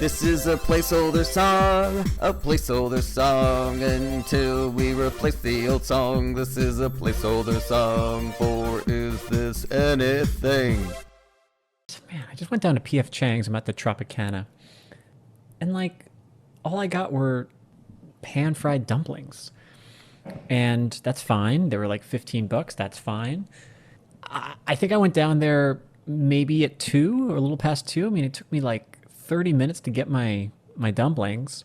This is a placeholder song until we replace the old song. This is a placeholder song for Is This Anything? Man, I just went down to P.F. Chang's. I'm at the Tropicana. And, like, all I got were pan-fried dumplings. And that's fine. They were like $15. That's fine. I think I went down there maybe at 2 or a little past 2. I mean, it took me like 30 minutes to get my dumplings.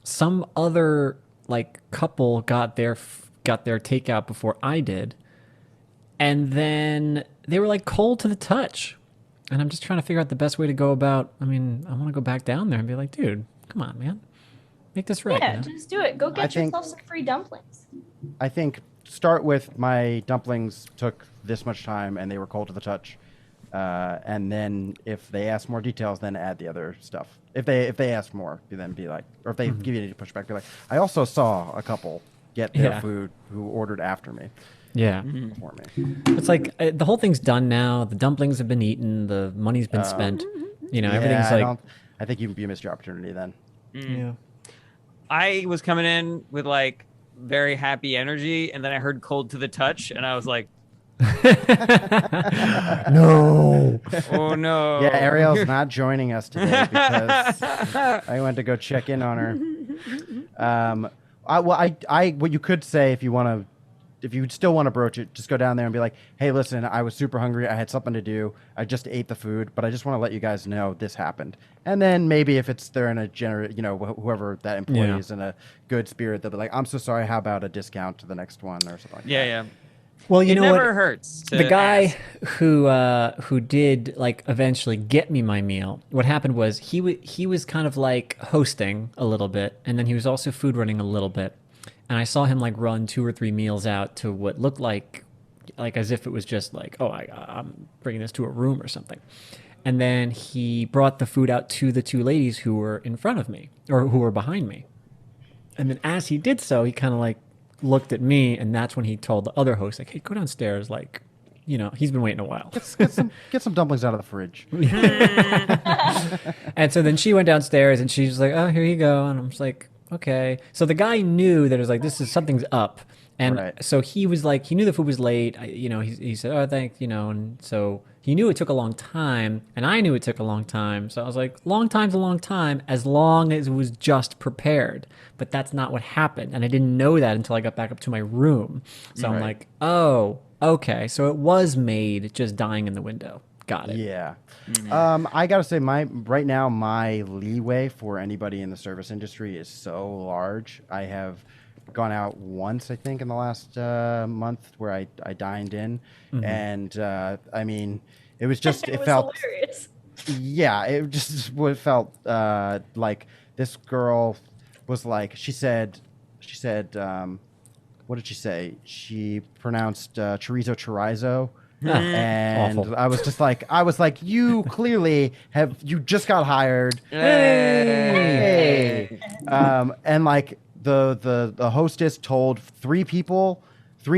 Some other like couple got their takeout before I did. And then they were like cold to the touch. And I'm just trying to figure out the best way to go about. I mean, I want to go back down there and be like, dude, come on, man. Make this right. Yeah, just do it. Go get yourself some free dumplings. I think start with my dumplings took this much time and they were cold to the touch. And then if they ask more details, then add the other stuff. If they ask more, then be like, or if they give you any pushback, be like, I also saw a couple get their food who ordered after me. Yeah. Before me. It's like the whole thing's done now. The dumplings have been eaten. The money's been spent. You know, everything's like. I think you missed your opportunity then. Yeah. I was coming in with like very happy energy, and then I heard cold to the touch, and I was like, No. oh no. Yeah, Ariel's not joining us today because I went to go check in on her. What you could say if you still want to broach it, just go down there and be like, hey, listen, I was super hungry. I had something to do. I just ate the food, but I just want to let you guys know this happened. And then maybe if they're in a whoever that employee is in a good spirit, they'll be like, I'm so sorry. How about a discount to the next one or something like that? Yeah. Well, you it know never what? hurts. The guy who did like eventually get me my meal. What happened was he was kind of like hosting a little bit, and then he was also food running a little bit. And I saw him like run 2 or 3 meals out to what looked like as if it was just like, oh, I'm bringing this to a room or something. And then he brought the food out to the 2 ladies who were in front of me or who were behind me. And then as he did so, he kind of like looked at me, and that's when he told the other host, like, hey, go downstairs. Like, you know, he's been waiting a while. Get some dumplings out of the fridge. And so then she went downstairs, and she's like, oh, here you go. And I'm just like, okay. So the guy knew that it was like, something's up. And so he was like, he knew the food was late. He said, oh, thanks, and so he knew it took a long time, and I knew it took a long time. So I was like, long time's a long time, as long as it was just prepared. But that's not what happened. And I didn't know that until I got back up to my room. So I'm like, oh, okay. So it was made just dying in the window. Got it. Yeah. Mm-hmm. I got to say, right now, my leeway for anybody in the service industry is so large. I have gone out once, I think, in the last month where I dined in. Mm-hmm. And, I mean, it was just, it felt hilarious. Yeah, it just felt like this girl was like, she said, what did she say? She pronounced chorizo. And awful. I was like, you clearly you just got hired. Hey. And like the hostess told 3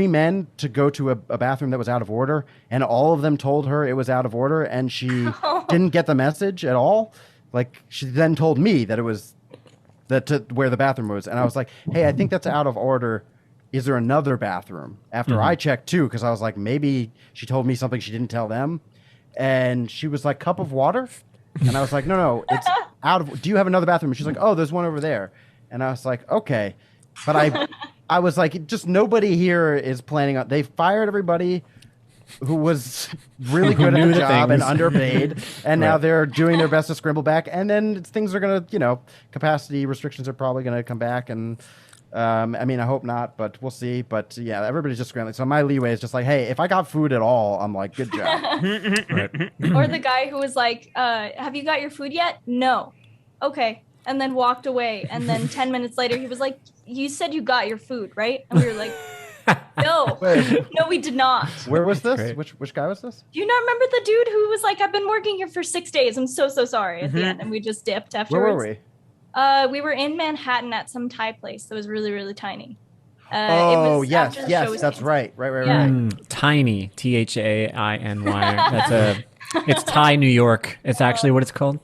men to go to a bathroom that was out of order, and all of them told her it was out of order, and she didn't get the message at all. Like, she then told me that it was where the bathroom was, and I was like, hey, I think that's out of order. Is there another bathroom? After I checked too, because I was like, maybe she told me something she didn't tell them. And she was like, cup of water? And I was like, no, it's out of, do you have another bathroom? And she's like, oh, there's one over there. And I was like, okay. But I was like, just nobody here is planning on, they fired everybody who was really good at the job and underpaid. And now they're doing their best to scramble back. And then things are going to, capacity restrictions are probably going to come back. And I mean, I hope not, but we'll see. But yeah, everybody's just scrambling. So my leeway is just like, hey, if I got food at all, I'm like, good job. Or the guy who was like, have you got your food yet? No. Okay. And then walked away. And then 10 minutes later, he was like, you said you got your food, right? And we were like, no, no, we did not. Where was this? Which guy was this? Do you not remember the dude who was like, I've been working here for 6 days. I'm so sorry at the end. And we just dipped afterwards. Where were we? We were in Manhattan at some Thai place that was really, really tiny. Yes, that's right. Right. Tiny, THAINY. It's Thai New York. It's actually what it's called.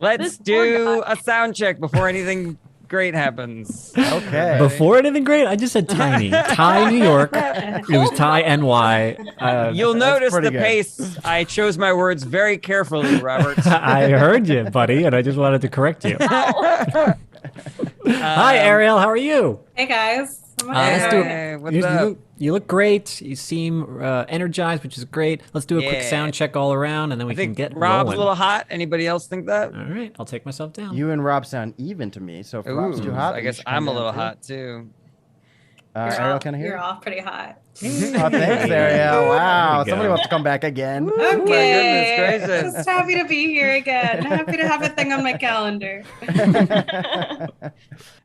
Let's This poor do guy. a sound check before anything great happens. Okay. Before anything great, I just said tiny. Ty, New York. It was Ty, NY. You'll notice pretty the good. pace. I chose my words very carefully, Robert. I heard you, buddy, and I just wanted to correct you. Hi, Ariel. How are you? Hey guys. I'm Let's do Hey, it. what's You, up? you look great. You seem energized, which is great. Let's do a quick Yeah. sound check all around, and then we I can think get Rob's rolling. a little hot. Anybody else think that? All right, I'll take myself down. You and Rob sound even to me. So if Rob's too Ooh, hot, I you guess should come I'm a down little too. hot too. Ariel, can I hear? You're all pretty hot. Oh, thanks, Ariel. Wow, There we somebody go. wants to come back again. Okay. goodness gracious. Just happy to be here again. Happy to have a thing on my calendar.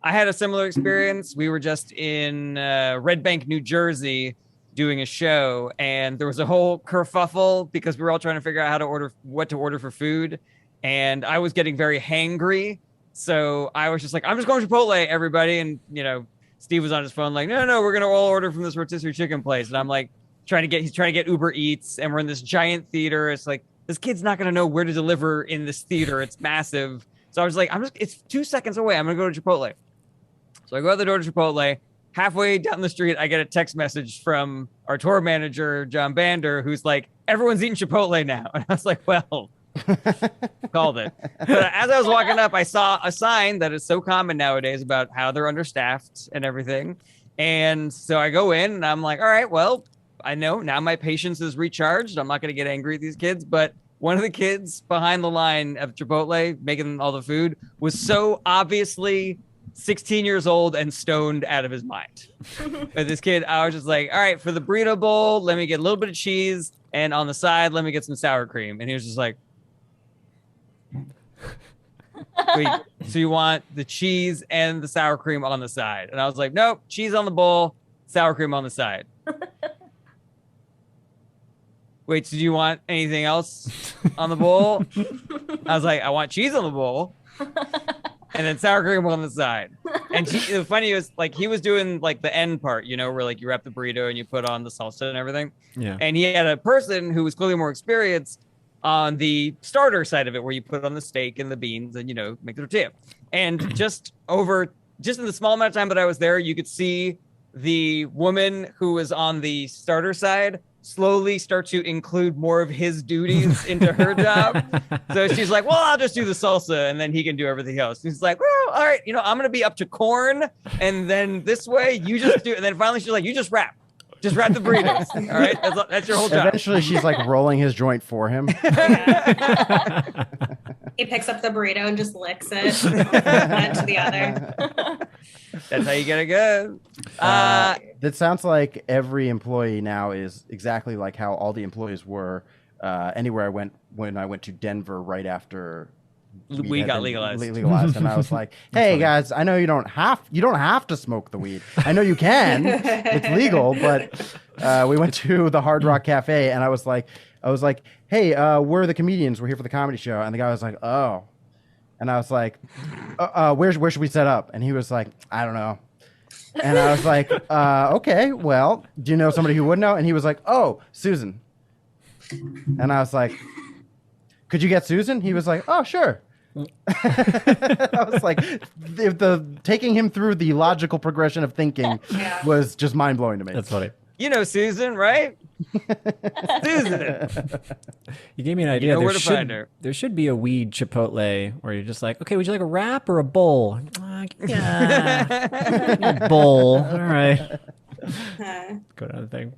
I had a similar experience. We were just in Red Bank, New Jersey, doing a show, and there was a whole kerfuffle because we were all trying to figure out what to order for food, and I was getting very hangry, so I was just like, "I'm just going to Chipotle, everybody," and Steve was on his phone like, "No, we're gonna all order from this rotisserie chicken place," and I'm like, he's trying to get Uber Eats, and we're in this giant theater. It's like this kid's not gonna know where to deliver in this theater. It's massive. So I was like, it's 2 seconds away. I'm gonna go to Chipotle. So I go out the door to Chipotle. Halfway down the street, I get a text message from our tour manager, John Bander, who's like, "Everyone's eating Chipotle now." And I was like, well, called it. But as I was walking up, I saw a sign that is so common nowadays about how they're understaffed and everything. And so I go in and I'm like, all right, well, I know now my patience is recharged. I'm not going to get angry at these kids. But one of the kids behind the line at Chipotle making all the food was so obviously 16 years old and stoned out of his mind. But this kid, I was just like, all right, for the burrito bowl, let me get a little bit of cheese. And on the side, let me get some sour cream. And he was just like, wait, so you want the cheese and the sour cream on the side? And I was like, nope, cheese on the bowl, sour cream on the side. Wait, so do you want anything else on the bowl? I was like, I want cheese on the bowl and then sour cream on the side. And the funny was, like, he was doing like the end part, where like you wrap the burrito and you put on the salsa and everything. Yeah. And he had a person who was clearly more experienced on the starter side of it, where you put on the steak and the beans and, make the tortilla. And just in the small amount of time that I was there, you could see the woman who was on the starter side slowly start to include more of his duties into her job. So she's like, well, I'll just do the salsa and then he can do everything else. He's like, well, all right, I'm going to be up to corn. And then this way you just do. And then finally she's like, you just wrap the burritos. All right. That's your whole job. Eventually, she's like rolling his joint for him. He picks up the burrito and just licks it from one to the other. That's how you get it good. That sounds like every employee now is exactly like how all the employees were anywhere I went when I went to Denver right after We had got been legalized. and I was like, "Hey guys, I know you don't have to smoke the weed. I know you can. It's legal." But we went to the Hard Rock Cafe, and I was like, "Hey, we're the comedians. We're here for the comedy show." And the guy was like, "Oh," and I was like, "Where should we set up?" And he was like, "I don't know." And I was like, "Okay, well, do you know somebody who would know?" And he was like, "Oh, Susan." And I was like, "Could you get Susan?" He was like, "Oh, sure." I was like, taking him through the logical progression of thinking was just mind blowing to me. That's funny. You know Susan, right? Susan. You gave me an idea. know where to find her. There should be a weed Chipotle where you're just like, okay, would you like a wrap or a bowl? Yeah, a bowl. All right. Go down the thing.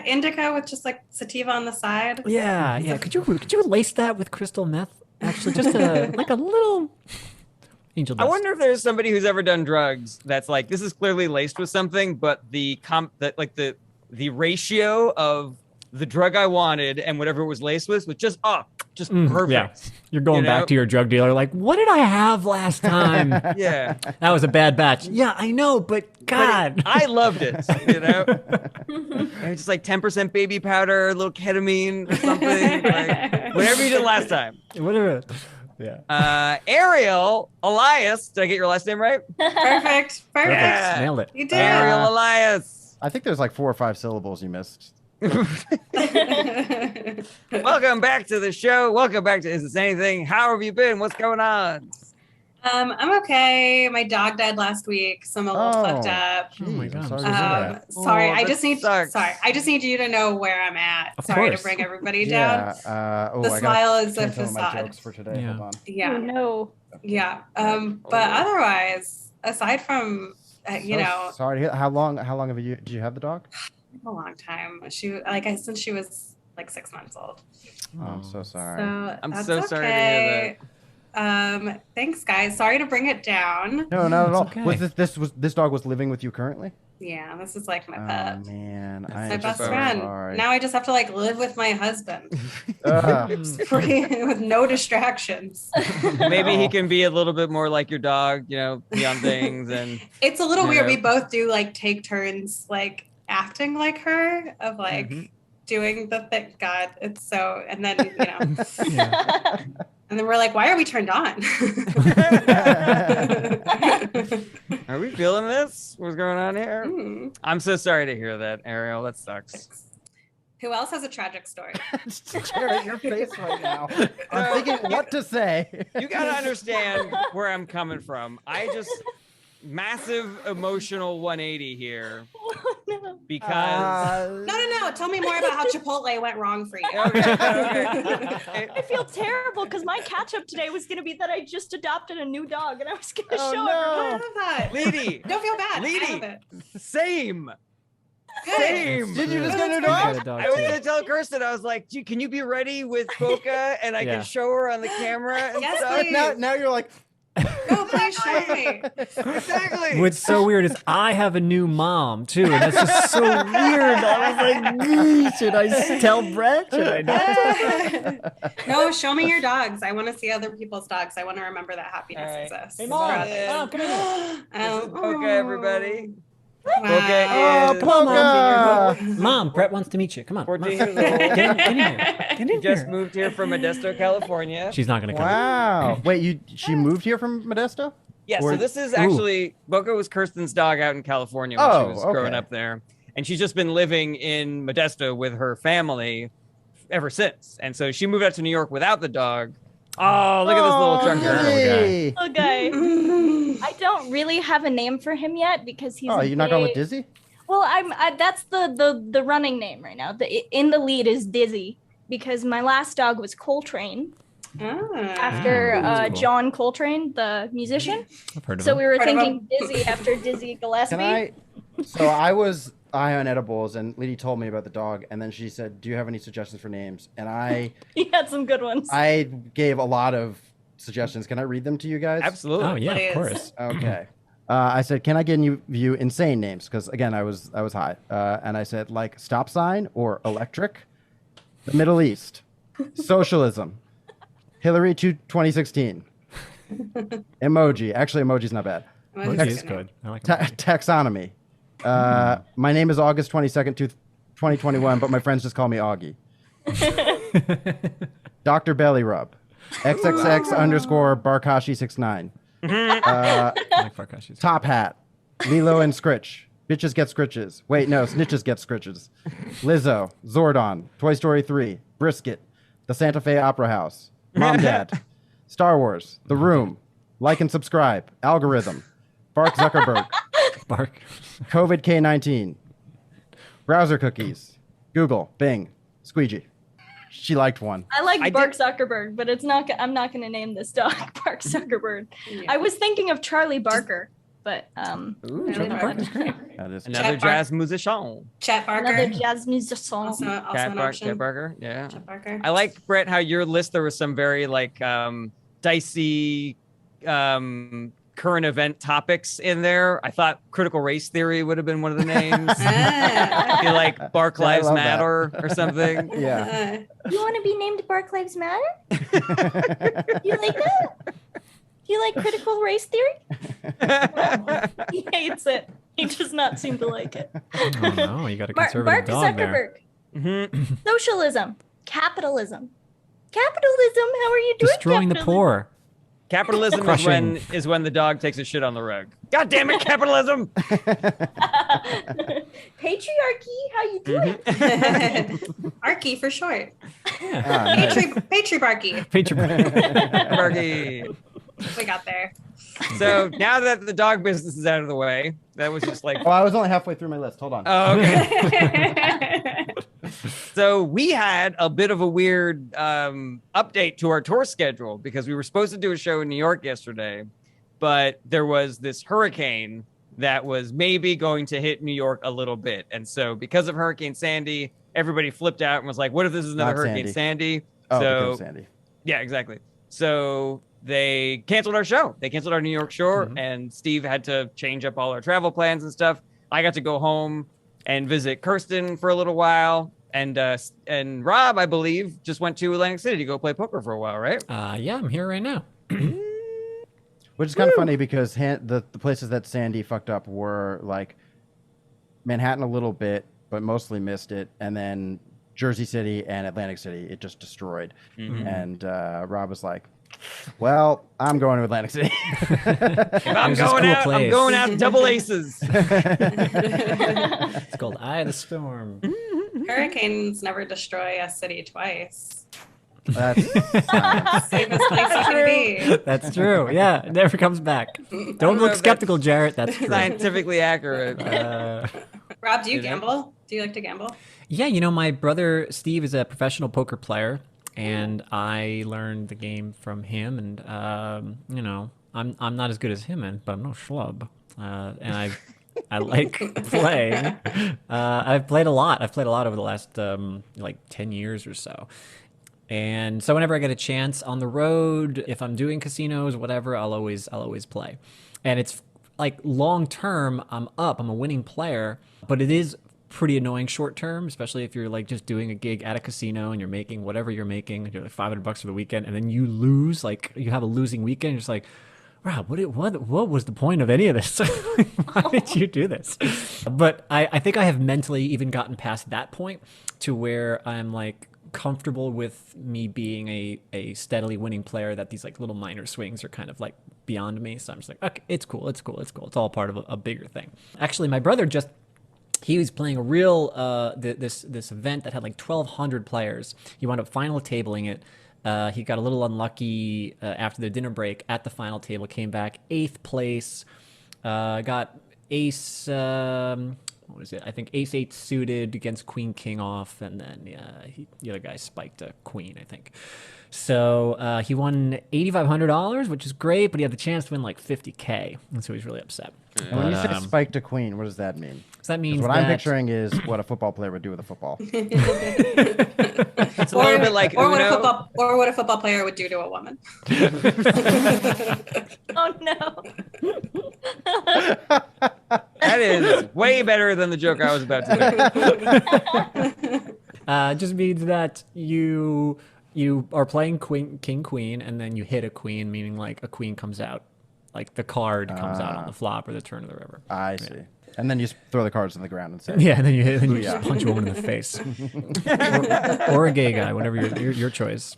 Indica with just like sativa on the side. Yeah. Could you lace that with crystal meth? Actually, just a little angel dust. I wonder if there's somebody who's ever done drugs that's like, this is clearly laced with something, but the ratio of the drug I wanted and whatever it was laced with was just perfect. Yeah. You're going back to your drug dealer like, what did I have last time? Yeah. That was a bad batch. Yeah, I know, but God. I loved it, And it's just like 10% baby powder, a little ketamine or something. Like, whatever you did last time. Whatever. Yeah. Ariel Elias. Did I get your last name right? Perfect. Yeah. Nailed it. You did. Ariel Elias. I think there's like 4 or 5 syllables you missed. Welcome back to the show. Welcome back to Is This Anything? How have you been? What's going on? I'm okay. My dog died last week, so I'm a little fucked up. Oh my Jeez, I'm God. sorry to hear that. Sorry, Oh, I that just need sucks. I just need you to know where I'm at. Of Sorry course. to bring everybody down. Yeah. The smile is a change some of my facade. jokes for today. Yeah. Hold on. Oh Yeah, no. yeah. But otherwise, aside from you So know, Sorry. To hear- How long have you? Did you have the dog? a long time. Since she was like 6 months old. Oh, I'm so sorry. So I'm that's so sorry to hear okay. Thanks, guys. Sorry to bring it down. No, not at all. okay. Was this dog was living with you currently? Yeah, this is like my Oh pet. man, That's I My am best so friend. sorry. Now I just have to like live with my husband Ugh. with no distractions. Maybe he can be a little bit more like your dog, you know, pee on things and It's a little weird. Yeah. We both do like take turns like acting like her of like Mhm. doing the thing. God, it's so, and then, you know, Yeah. and then we're like, why are we turned on? Are we feeling this? What's going on here? Hmm. I'm so sorry to hear that, Ariel. That sucks. Who else has a tragic story? Jarret, your face right now. I'm thinking what to say. You gotta understand where I'm coming from. I just massive emotional 180 here No. because No. Tell me more about how Chipotle went wrong for you. okay. I feel terrible because my catch up today was going to be that I just adopted a new dog and I was going to Oh, show no. I everyone. love that. Leedy, Don't feel bad. I Leedy. love it. same. Good. Same. Did you just Oh, get a that's dog? Got a dog I was too. gonna tell Kirsten, I was like, "Gee, can you be ready with Boca and I Yeah. can show her on the camera and Yes, stuff?" please. Now you're like, No, please show me. Exactly. What's so weird is I have a new mom too, and that's just so weird. I was like, should I tell Brett? Should I not? No, show me your dogs. I want to see other people's dogs. I want to remember that happiness All right. exists. Hey, for Mom. others. Mom, come here. This is Boca, everybody. Wow. Boca is come on, Mom. 14 years old. Mom, Brett wants to meet you. Come on. 14 Mom. years old. Get in here. Get in Just here. moved here from Modesto, California. She's not gonna come. wow. Wait, she moved here from Modesto? Yeah, Or- so this is Ooh. actually Boca was Kirsten's dog out in California when Oh, she was growing okay. up there, and she's just been living in Modesto with her family ever since. And so she moved out to New York without the dog. Oh, look at this little chunker. Lily. Okay. I don't really have a name for him yet because he's. Oh, a you're not going with big- Dizzy? Well, that's the running name right now. In the lead is Dizzy because my last dog was Coltrane Ah. after that's cool. John Coltrane, the musician. I've heard of So him. we were Heard of thinking Dizzy after Dizzy Gillespie. Can I? So I was high on edibles, and Leedy told me about the dog, and then she said, "Do you have any suggestions for names?" And He had some good ones. I gave a lot of suggestions. Can I read them to you guys? Absolutely. Oh yeah, Please. of course. Okay. I said, "Can I give you insane names?" Because again, I was high, and I said like stop sign or electric, the Middle East, socialism, Hillary 2016, emoji. Actually, emoji's not bad. Emoji is good. I like Ta- emoji. taxonomy. My name is August 22nd, 2021, but my friends just call me Augie. Dr. Belly Rub. XXX underscore Barkashi69. I like Farkashi's. Top Hat. Lilo and Scritch. Bitches get scritches. Wait, no, snitches get scritches. Lizzo. Zordon. Toy Story 3. Brisket. The Santa Fe Opera House. Mom Dad. Star Wars. The Room. Like and subscribe. Algorithm. Bark Zuckerberg. Bark. COVID K19. Browser cookies. Google. Bing. Squeegee. She liked one. I like I Bark Zuckerberg, but it's not. I'm not going to name this dog Bark Zuckerberg. Yeah. I was thinking of Charlie Barker, but Ooh, Really Charlie hard. Barker's great. That is Another Chet Bar- jazz musician. Chet Barker. another jazz musician. Also Cat an Barker. option. Cat Barker. Yeah. Chet Barker. I like, Brett, how your list, there was some very like dicey current event topics in there. I thought critical race theory would have been one of the names. Ah. I feel like Bark Yeah, I Lives love that. Matter or something. Yeah. You want to be named Bark Lives Matter? You like that? You like critical race theory? He hates it. He does not seem to like it. Oh no, you got a Bark conservative dog there. Zuckerberg. Mhm. Socialism. Capitalism. Capitalism. How are you doing? Destroying the capitalism? poor. Capitalism Crushing. is when the dog takes a shit on the rug. God damn it, capitalism! Patriarchy, how you doing? Arky for short. Yeah. Patriarchy. Marky. We got there. So now that the dog business is out of the way, that was just like, Oh, I was only halfway through my list. Hold on. oh, okay. So we had a bit of a weird update to our tour schedule because we were supposed to do a show in New York yesterday, but there was this hurricane that was maybe going to hit New York a little bit. And so because of Hurricane Sandy, everybody flipped out and was like, what if this is another Not Hurricane Sandy? Oh, So because of Sandy. yeah, exactly. So they canceled our show. They canceled our New York show, and Steve had to change up all our travel plans and stuff. I got to go home and visit Kirsten for a little while. And Rob, I believe, just went to Atlantic City to go play poker for a while, right? Yeah, I'm here right now. Which is kind of funny because the places that Sandy fucked up were like Manhattan a little bit, but mostly missed it. And then Jersey City and Atlantic City, it just destroyed. And Rob was like, well, I'm going to Atlantic City. I'm going out double aces. It's called Eye of the Storm. Hurricanes never destroy a city twice. That's Safest place you can be. That's true. Yeah, it never comes back. Don't know look if skeptical, Jarret. That's true. Scientifically accurate. Rob, do you Is it? gamble? Do you like to gamble? Yeah, my brother Steve is a professional poker player, and I learned the game from him. And I'm not as good as him, but I'm no schlub. And I like playing. I've played a lot. I've played a lot over the last 10 years or so. And so whenever I get a chance on the road, if I'm doing casinos, whatever, I'll always play. And it's like long term, I'm a winning player, but it is pretty annoying short term, especially if you're like just doing a gig at a casino and you're making whatever you're making, you're like $500 for the weekend, and then you lose, like you have a losing weekend. You're just like, Rob, what was the point of any of this? Why did you do this? But I think I have mentally even gotten past that point to where I'm like comfortable with me being a steadily winning player, that these like little minor swings are kind of like beyond me. So I'm just like, okay, it's cool. It's all part of a bigger thing. Actually, my brother he was playing a real this event that had like 1,200 players. He wound up final tabling it. He got a little unlucky after the dinner break at the final table. Came back 8th place. Got ace. What was it? I think ace 8 suited against queen king off, and then the other guy spiked a queen, I think. So he won $8,500, which is great, but he had the chance to win like $50K, and so he's really upset. And when you say spiked a queen, what does that mean? So that means What I'm picturing is what a football player would do with a football. It's a little bit like what Uno. a football player would do to a woman. Oh no. That is way better than the joke I was about to make. Just means that you are playing king queen, and then you hit a queen, meaning like a queen comes out, like the card comes out on the flop or the turn of the river. I see. And then you throw the cards on the ground and say, Yeah, and then you just punch a woman in the face, or a gay guy, whatever your choice.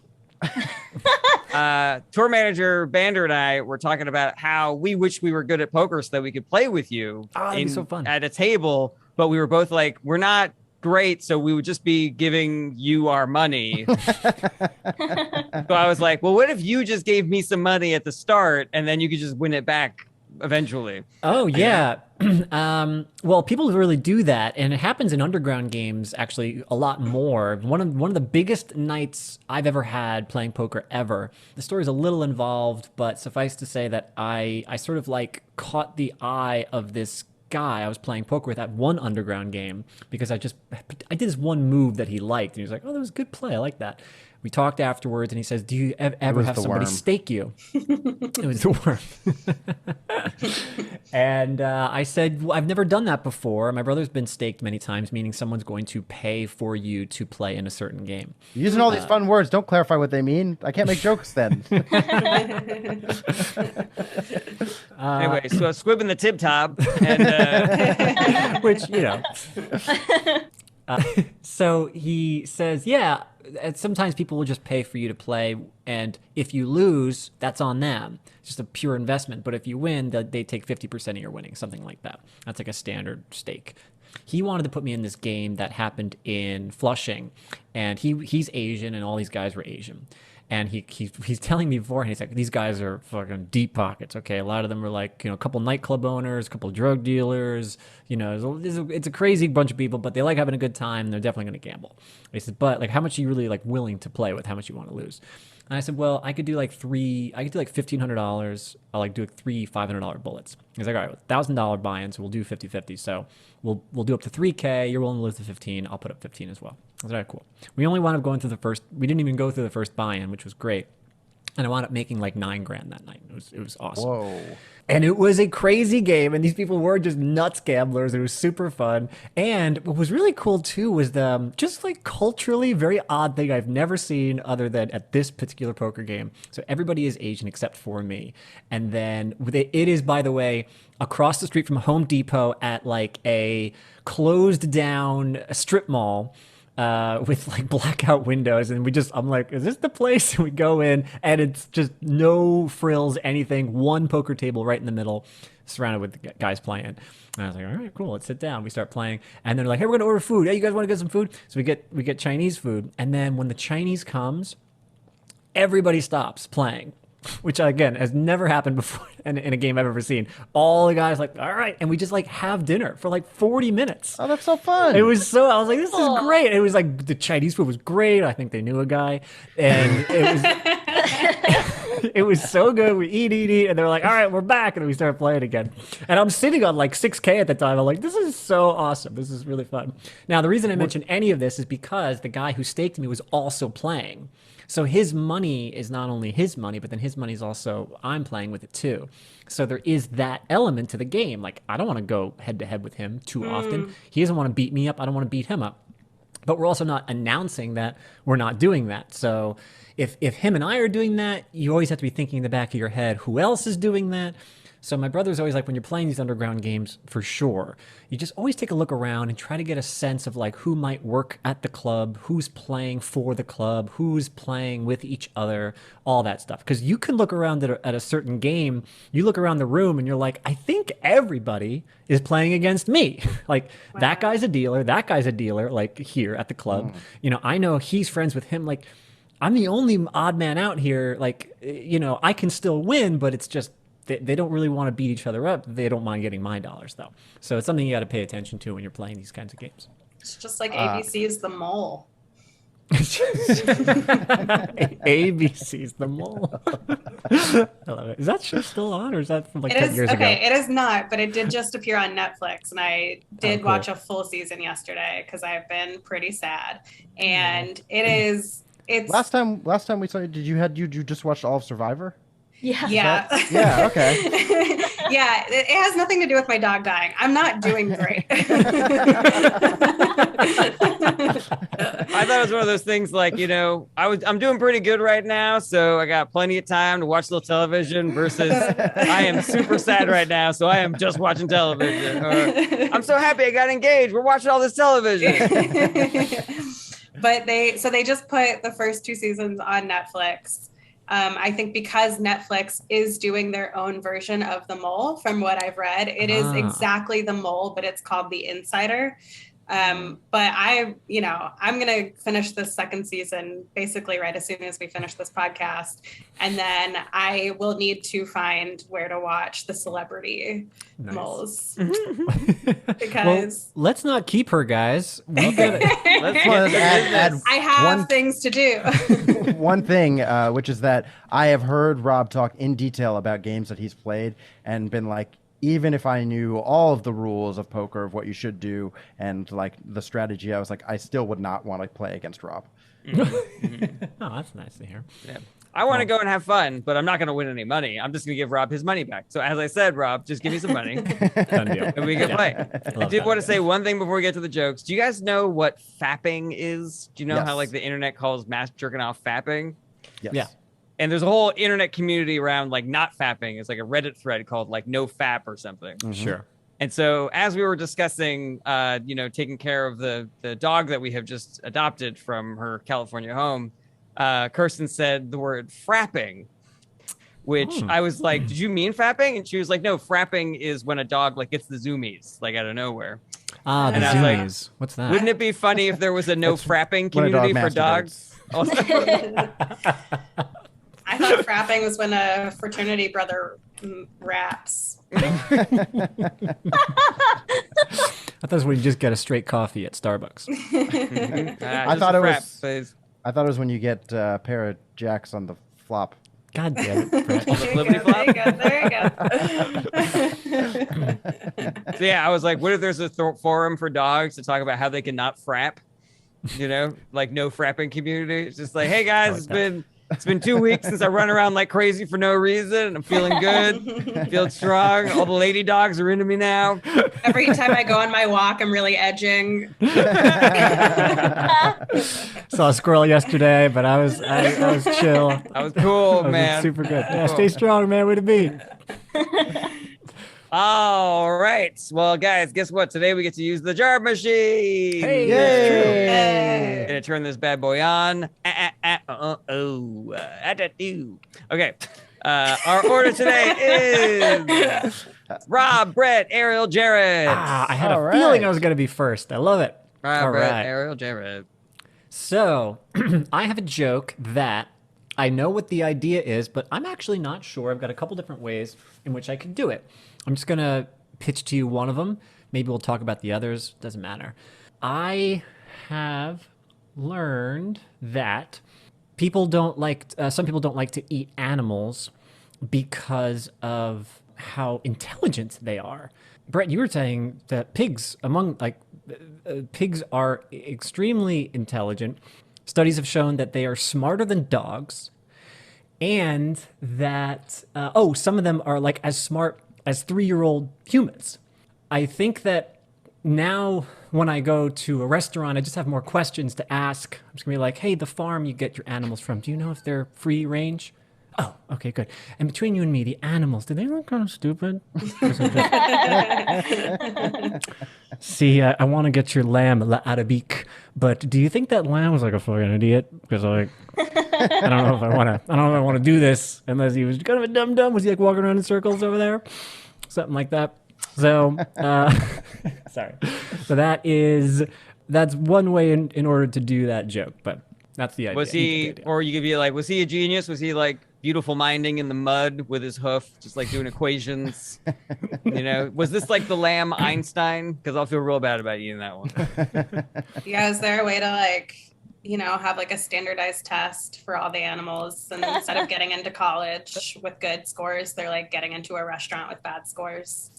Tour manager Bander and I were talking about how we wish we were good at poker so that we could play with you that'd be so fun. at a table, but we were both like, we're not great, so we would just be giving you our money. So I was like, well, what if you just gave me some money at the start and then you could just win it back eventually? Oh yeah. Well, people really do that, and it happens in underground games actually a lot more. One of the biggest nights I've ever had playing poker ever. The story's a little involved, but suffice to say that I sort of like caught the eye of this guy I was playing poker with at one underground game because I did this one move that he liked, and he was like, "Oh, that was a good play. I like that." We talked afterwards, and he says, "Do you ever have somebody worm. stake you?" It was the worm. And I said, well, I've never done that before. My brother's been staked many times, meaning someone's going to pay for you to play in a certain game. You're using all these fun words. Don't clarify what they mean. I can't make jokes then. Anyway, so squibbing the tip top, and Which, So he says, yeah, sometimes people will just pay for you to play. And if you lose, that's on them. It's just a pure investment. But if you win, they take 50% of your winnings, something like that. That's like a standard stake. He wanted to put me in this game that happened in Flushing. And he's Asian, and all these guys were Asian. And he's telling me beforehand, he's like, these guys are fucking deep pockets. Okay, a lot of them are like, a couple nightclub owners, a couple drug dealers. It's a crazy bunch of people, but they like having a good time. And they're definitely going to gamble. And he said, but like, how much are you really like willing to play with? How much you want to lose? And I said, well, I could do like $1,500. I'll like do 3 $500 bullets. He's like, all right, $1,000 buy-in, so we'll do 50-50. So we'll do up to 3K. You're willing to lose the 15. I'll put up 15 as well. I was like, all right, cool. We only wound up going through we didn't even go through the first buy-in, which was great. And I wound up making like $9,000 that night. It was awesome. Whoa. And it was a crazy game, and these people were just nuts gamblers. It was super fun. And what was really cool too was the just like culturally very odd thing I've never seen other than at this particular poker game. So everybody is Asian except for me. And then it is, by the way, across the street from Home Depot at like a closed down strip mall. With like blackout windows, and I'm like, is this the place? And we go in, and it's just no frills, anything, one poker table right in the middle, surrounded with guys playing. And I was like, all right, cool, let's sit down. We start playing, and they're like, hey, we're gonna order food. Hey, you guys want to get some food? So we get Chinese food, and then when the Chinese comes, everybody stops playing. Which again has never happened before in a game I've ever seen. All the guys like, all right, and we just like have dinner for like 40 minutes. Oh, that's so fun. I was like, this is great. It was like the Chinese food was great. I think they knew a guy, and it was so good. We eat, and they're like, all right, we're back, and we start playing again. And I'm sitting on like 6K at the time. I'm like, this is so awesome. This is really fun. Now the reason I mention any of this is because the guy who staked me was also playing. So his money is not only his money, but then his money is also, I'm playing with it too. So there is that element to the game. Like, I don't want to go head to head with him too often. He doesn't want to beat me up. I don't want to beat him up. But we're also not announcing that we're not doing that. So if him and I are doing that, you always have to be thinking in the back of your head, who else is doing that? So my brother's always like, when you're playing these underground games, for sure, you just always take a look around and try to get a sense of like who might work at the club, who's playing for the club, who's playing with each other, all that stuff. Because you can look around at a certain game, you look around the room and you're like, I think everybody is playing against me. Like, wow. That guy's a dealer, like here at the club. I know he's friends with him. Like, I'm the only odd man out here. Like, I can still win, but it's just, they don't really want to beat each other up. They don't mind getting my dollars, though. So it's something you got to pay attention to when you're playing these kinds of games. It's just like ABC's The Mole. ABC's The Mole. I love it. Is that show still on, or is that from like 10 years ago? Okay, it is not, but it did just appear on Netflix, and I did watch a full season yesterday because I've been pretty sad. And it's last time we saw you, you just watched all of Survivor? Yeah. Yeah. Okay. Yeah, it has nothing to do with my dog dying. I'm not doing great. I thought it was one of those things like, I'm doing pretty good right now, so I got plenty of time to watch a little television versus I am super sad right now, so I am just watching television. Or I'm so happy I got engaged. We're watching all this television. But they just put the first 2 seasons on Netflix. I think because Netflix is doing their own version of The Mole, from what I've read, it is exactly The Mole, but it's called The Insider. But I'm going to finish this second season basically right as soon as we finish this podcast. And then I will need to find where to watch the celebrity moles. Because let's not keep her, guys. I have things to do. One thing, which is that I have heard Rob talk in detail about games that he's played and been like, even if I knew all of the rules of poker, of what you should do and like the strategy, I was like, I still would not want to play against Rob. Mm-hmm. Oh, that's nice to hear. Yeah. I want to go and have fun, but I'm not going to win any money. I'm just going to give Rob his money back. So as I said, Rob, just give me some money and we can play. I did want to say one thing before we get to the jokes. Do you guys know what fapping is? Do you know how like the internet calls mass jerking off fapping? Yes. Yeah. And there's a whole internet community around like not fapping. It's like a Reddit thread called like no fap or something. Mm-hmm. Sure. And so as we were discussing, taking care of the dog that we have just adopted from her California home, Kirsten said the word frapping, which I was like, did you mean frapping? And she was like, no, frapping is when a dog like gets the zoomies like out of nowhere. Ah, the And I was like, zoomies. What's that? Wouldn't it be funny if there was a no frapping when a dog community for dogs? Also, I thought frapping was when a fraternity brother raps. I thought it was when you just get a straight coffee at Starbucks. I thought it was. I thought it was when you get a pair of jacks on the flop. God damn it, Brett. There you go. So yeah, I was like, what if there's a forum for dogs to talk about how they can not frap? Like no frapping community. It's just like, hey guys, it's been 2 weeks since I run around like crazy for no reason. I'm feeling good, feeling strong. All the lady dogs are into me now. Every time I go on my walk, I'm really edging. Saw a squirrel yesterday, but I was chill. I was cool, I was man. super good. Yeah, stay strong, man. Way to be. All right. Well, guys, guess what? Today we get to use the jar machine. Hey, Yay. Gonna turn this bad boy on. Okay. Our order today is Rob, Brett, Ariel, Jarret. I had a All feeling right. I was going to be first. I love it. Rob, All Brett, right. Ariel, Jarret. So, I have a joke that I know what the idea is, but I'm actually not sure. I've got a couple different ways in which I can do it. I'm just going to pitch to you one of them. Maybe we'll talk about the others. Doesn't matter. I have learned that some people don't like to eat animals because of how intelligent they are. Brett, you were saying that pigs are extremely intelligent. Studies have shown that they are smarter than dogs, and that some of them are like as smart as 3-year-old humans. I think that now when I go to a restaurant, I just have more questions to ask. I'm just gonna be like, hey, the farm you get your animals from, do you know if they're free range? Oh, okay, good. And between you and me, the animals, do they look kind of stupid? See, I want to get your lamb out of beak, but do you think that lamb was like a fucking idiot? Because I don't know if I want to do this unless he was kind of a dum-dum. Was he like walking around in circles over there? Something like that. So, sorry. So that's one way in order to do that joke, but that's the idea. Was he, or you could be like, was he a genius? Was he like beautiful minding in the mud with his hoof, just like doing equations? Was this like the lamb Einstein? Because I'll feel real bad about eating that one. Yeah, is there a way to have like a standardized test for all the animals, and instead of getting into college with good scores, they're like getting into a restaurant with bad scores?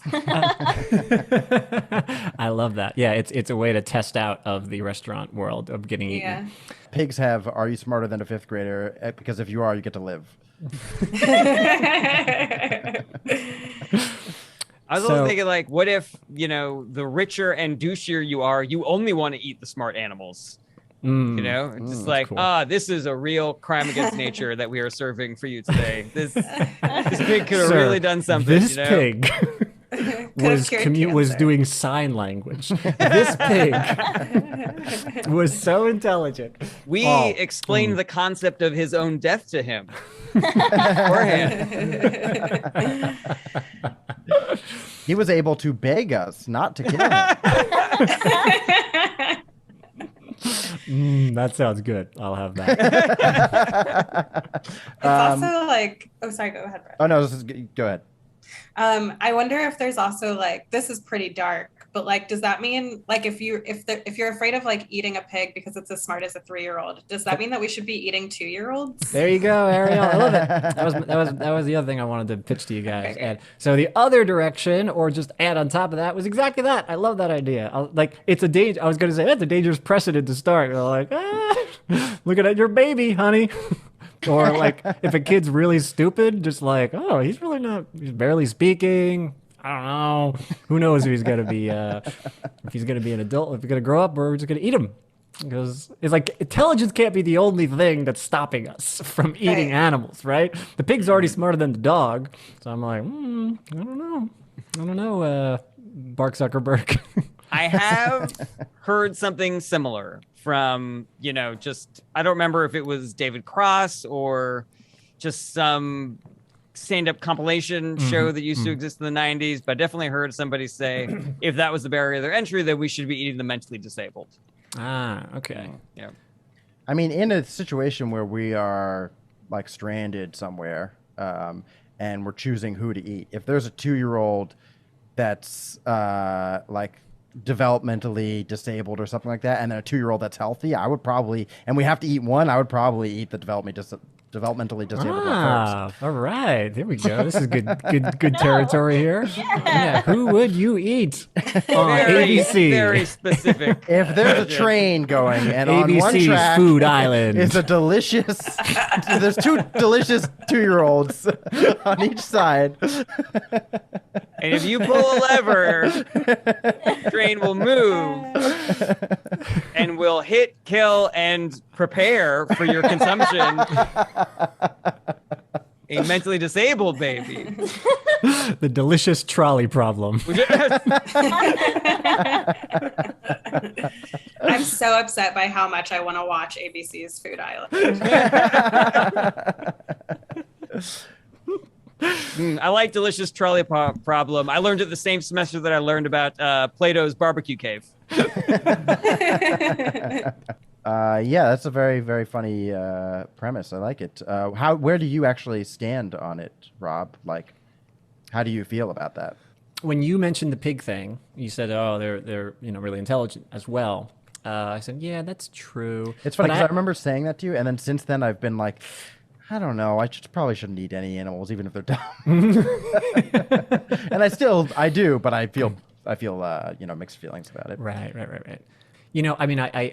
I love that. Yeah, it's a way to test out of the restaurant world of getting eaten. Pigs have, are you smarter than a 5th grader? Because if you are, you get to live. I was also thinking, like, what if, the richer and douchier you are, you only want to eat the smart animals? It's just like, cool. This is a real crime against nature that we are serving for you today. This pig could have Sir, really done something. This pig was doing sign language. This pig was so intelligent. We explained the concept of his own death to him beforehand. He was able to beg us not to kill him. That sounds good. I'll have that. It's also like, oh, sorry, go ahead, Brett. Oh, no, go ahead. I wonder if there's also like, this is pretty dark, but like, does that mean like if you're afraid of like eating a pig because it's as smart as a 3-year-old, does that mean that we should be eating 2-year-olds? There you go, Ariel. I love it. That was the other thing I wanted to pitch to you guys. Okay. And so the other direction, or just add on top of that, was exactly that. I love that idea. It's a danger. I was going to say that's a dangerous precedent to start. You're like, looking at your baby, honey. Or like if a kid's really stupid, just like, oh, he's barely speaking. I don't know. Who knows if he's gonna be if he's gonna be an adult, if he's gonna grow up, or we're just gonna eat him. Because it's like intelligence can't be the only thing that's stopping us from eating animals, right? The pig's already smarter than the dog. So I'm like, I don't know. Bark Zuckerberg. I have heard something similar from, just, I don't remember if it was David Cross or just some stand-up compilation show that used to exist in the 90s, but I definitely heard somebody say if that was the barrier to their entry, that we should be eating the mentally disabled. Okay. Yeah. I mean, in a situation where we are like stranded somewhere, and we're choosing who to eat, if there's a 2-year-old that's like developmentally disabled or something like that, and then a 2-year-old that's healthy, I would probably, and we have to eat one, I would probably eat the developmentally disabled one first. All right, there we go. This is good territory here. Yeah, who would you eat on ABC? Very specific. If there's a train going and on one ABC's track Food Island is a delicious, there's 2 delicious 2-year-olds on each side. And if you pull a lever, the train will move and will hit, kill, and prepare for your consumption a mentally disabled baby. The delicious trolley problem. I'm so upset by how much I want to watch ABC's Food Island. I like delicious trolley problem. I learned it the same semester that I learned about Plato's barbecue cave. Yeah, that's a very, very funny premise. I like it. Where do you actually stand on it, Rob? Like, how do you feel about that? When you mentioned the pig thing, you said, "Oh, they're really intelligent as well." I said, "Yeah, that's true." It's funny because I remember saying that to you, and then since then I've been like, I don't know. Probably shouldn't eat any animals, even if they're dumb. And I do, but I feel mixed feelings about it. Right.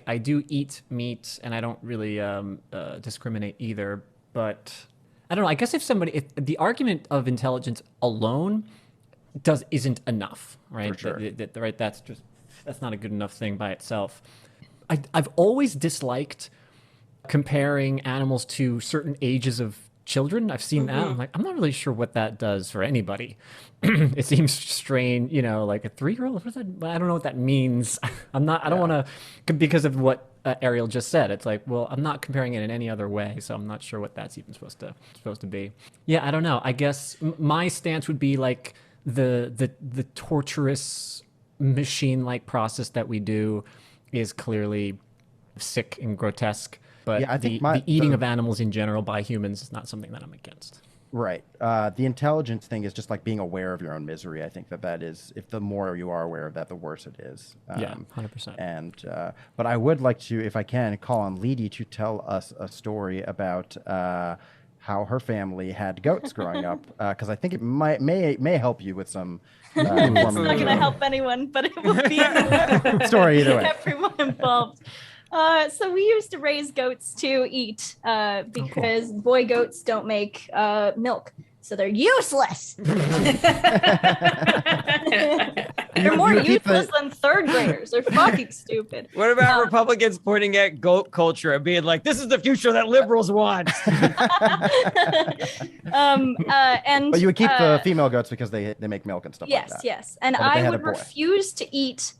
I do eat meat, and I don't really discriminate either. But I don't know. I guess if the argument of intelligence alone isn't enough, right? For sure. Right. That's not a good enough thing by itself. I've always disliked comparing animals to certain ages of children. I've seen that. I'm like, I'm not really sure what that does for anybody. It seems strange, like a 3-year-old. What is that? I don't know what that means. I don't want to, because of what Ariel just said. It's like, well, I'm not comparing it in any other way, so I'm not sure what that's even supposed to be. Yeah, I don't know. I guess my stance would be like the torturous machine-like process that we do is clearly sick and grotesque. But yeah, I think the eating of animals in general by humans is not something that I'm against. Right. The intelligence thing is just like being aware of your own misery. I think that is, if the more you are aware of that, the worse it is. Yeah, 100%. And but I would like to, if I can, call on Leedy to tell us a story about how her family had goats growing up, because I think it may help you with some. It's not going to help anyone, but it will be story either way. Everyone involved. So we used to raise goats to eat because boy goats don't make milk, so they're useless. They're more useless than 3rd graders. They're fucking stupid. What about Republicans pointing at goat culture and being like, "This is the future that liberals want"? But you would keep the female goats because they make milk and stuff like that. Yes. And I would refuse to eat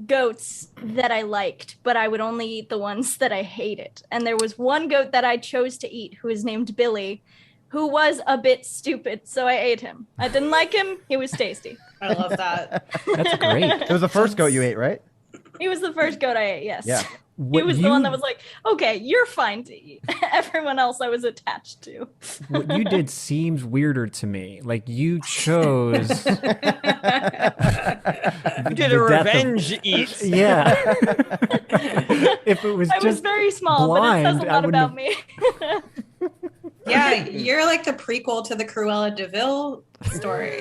goats that I liked, but I would only eat the ones that I hated. And there was one goat that I chose to eat who was named Billy, who was a bit stupid, so I ate him. I didn't like him. He was tasty. I love that. That's great. It was the first goat you ate, right? He was the first goat I ate, yes. Yeah. He was the one that was like, okay, you're fine to eat. Everyone else I was attached to. What you did seems weirder to me. Like you chose. You did a revenge eat. Yeah. If it was I was very small, blind, but it says a lot about me. Yeah, you're like the prequel to the Cruella de Vil story.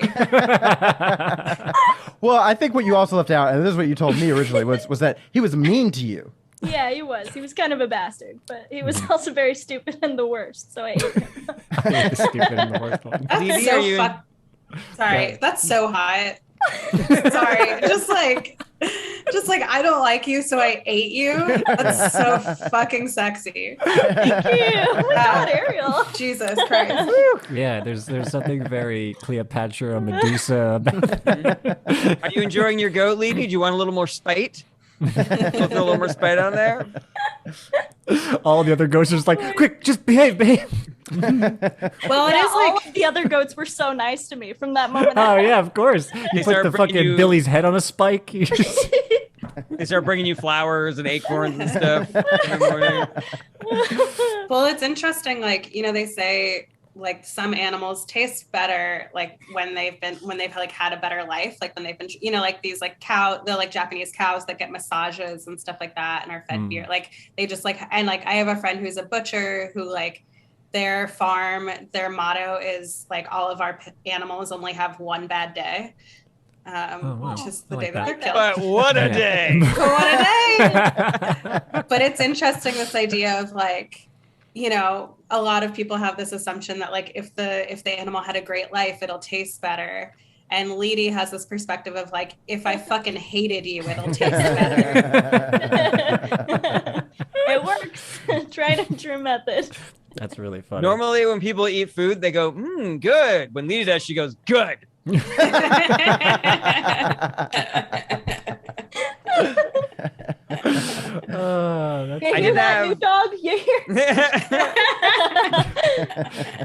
Well, I think what you also left out, and this is what you told me originally, was that he was mean to you. Yeah, he was. He was kind of a bastard, but he was also very stupid and the worst, so I ate him. Stupid and the worst one. That's so Sorry, that's so hot. Sorry, just like Just like, I don't like you, so I ate you. That's so fucking sexy. Thank you. Oh my God, Ariel. Jesus Christ. Yeah, there's something very Cleopatra, Medusa about that. Are you enjoying your goat, Leedy? Do you want a little more spite? We'll throw a little more spite on there. All the other ghosts are just like, quick, just behave. Well, it Yeah, is all like of the other goats were so nice to me from that moment. Oh yeah, of course. You put start the bringing fucking you- Billy's head on a spike. You just- They start bringing you flowers and acorns and stuff in the morning. well, it's interesting. Like, you know, they say like some animals taste better like when they've like had a better life, like when they've been, you know, like these like the like Japanese cows that get massages and stuff like that and are fed beer, like they just like, and like I have a friend who's a butcher who like their farm, their motto is like all of our animals only have one bad day, wow. which is the I day like that they're But killed. what a day! What a day! But it's interesting, this idea of like, you know, a lot of people have this assumption that like if the animal had a great life, it'll taste better. And Leedy has this perspective of like, if I fucking hated you, it'll taste better. It works. Tried and true method. That's really funny. Normally, when people eat food, they go, good. When Leedy does, she goes, good. That's You I hear did that, have- new dog? You hear?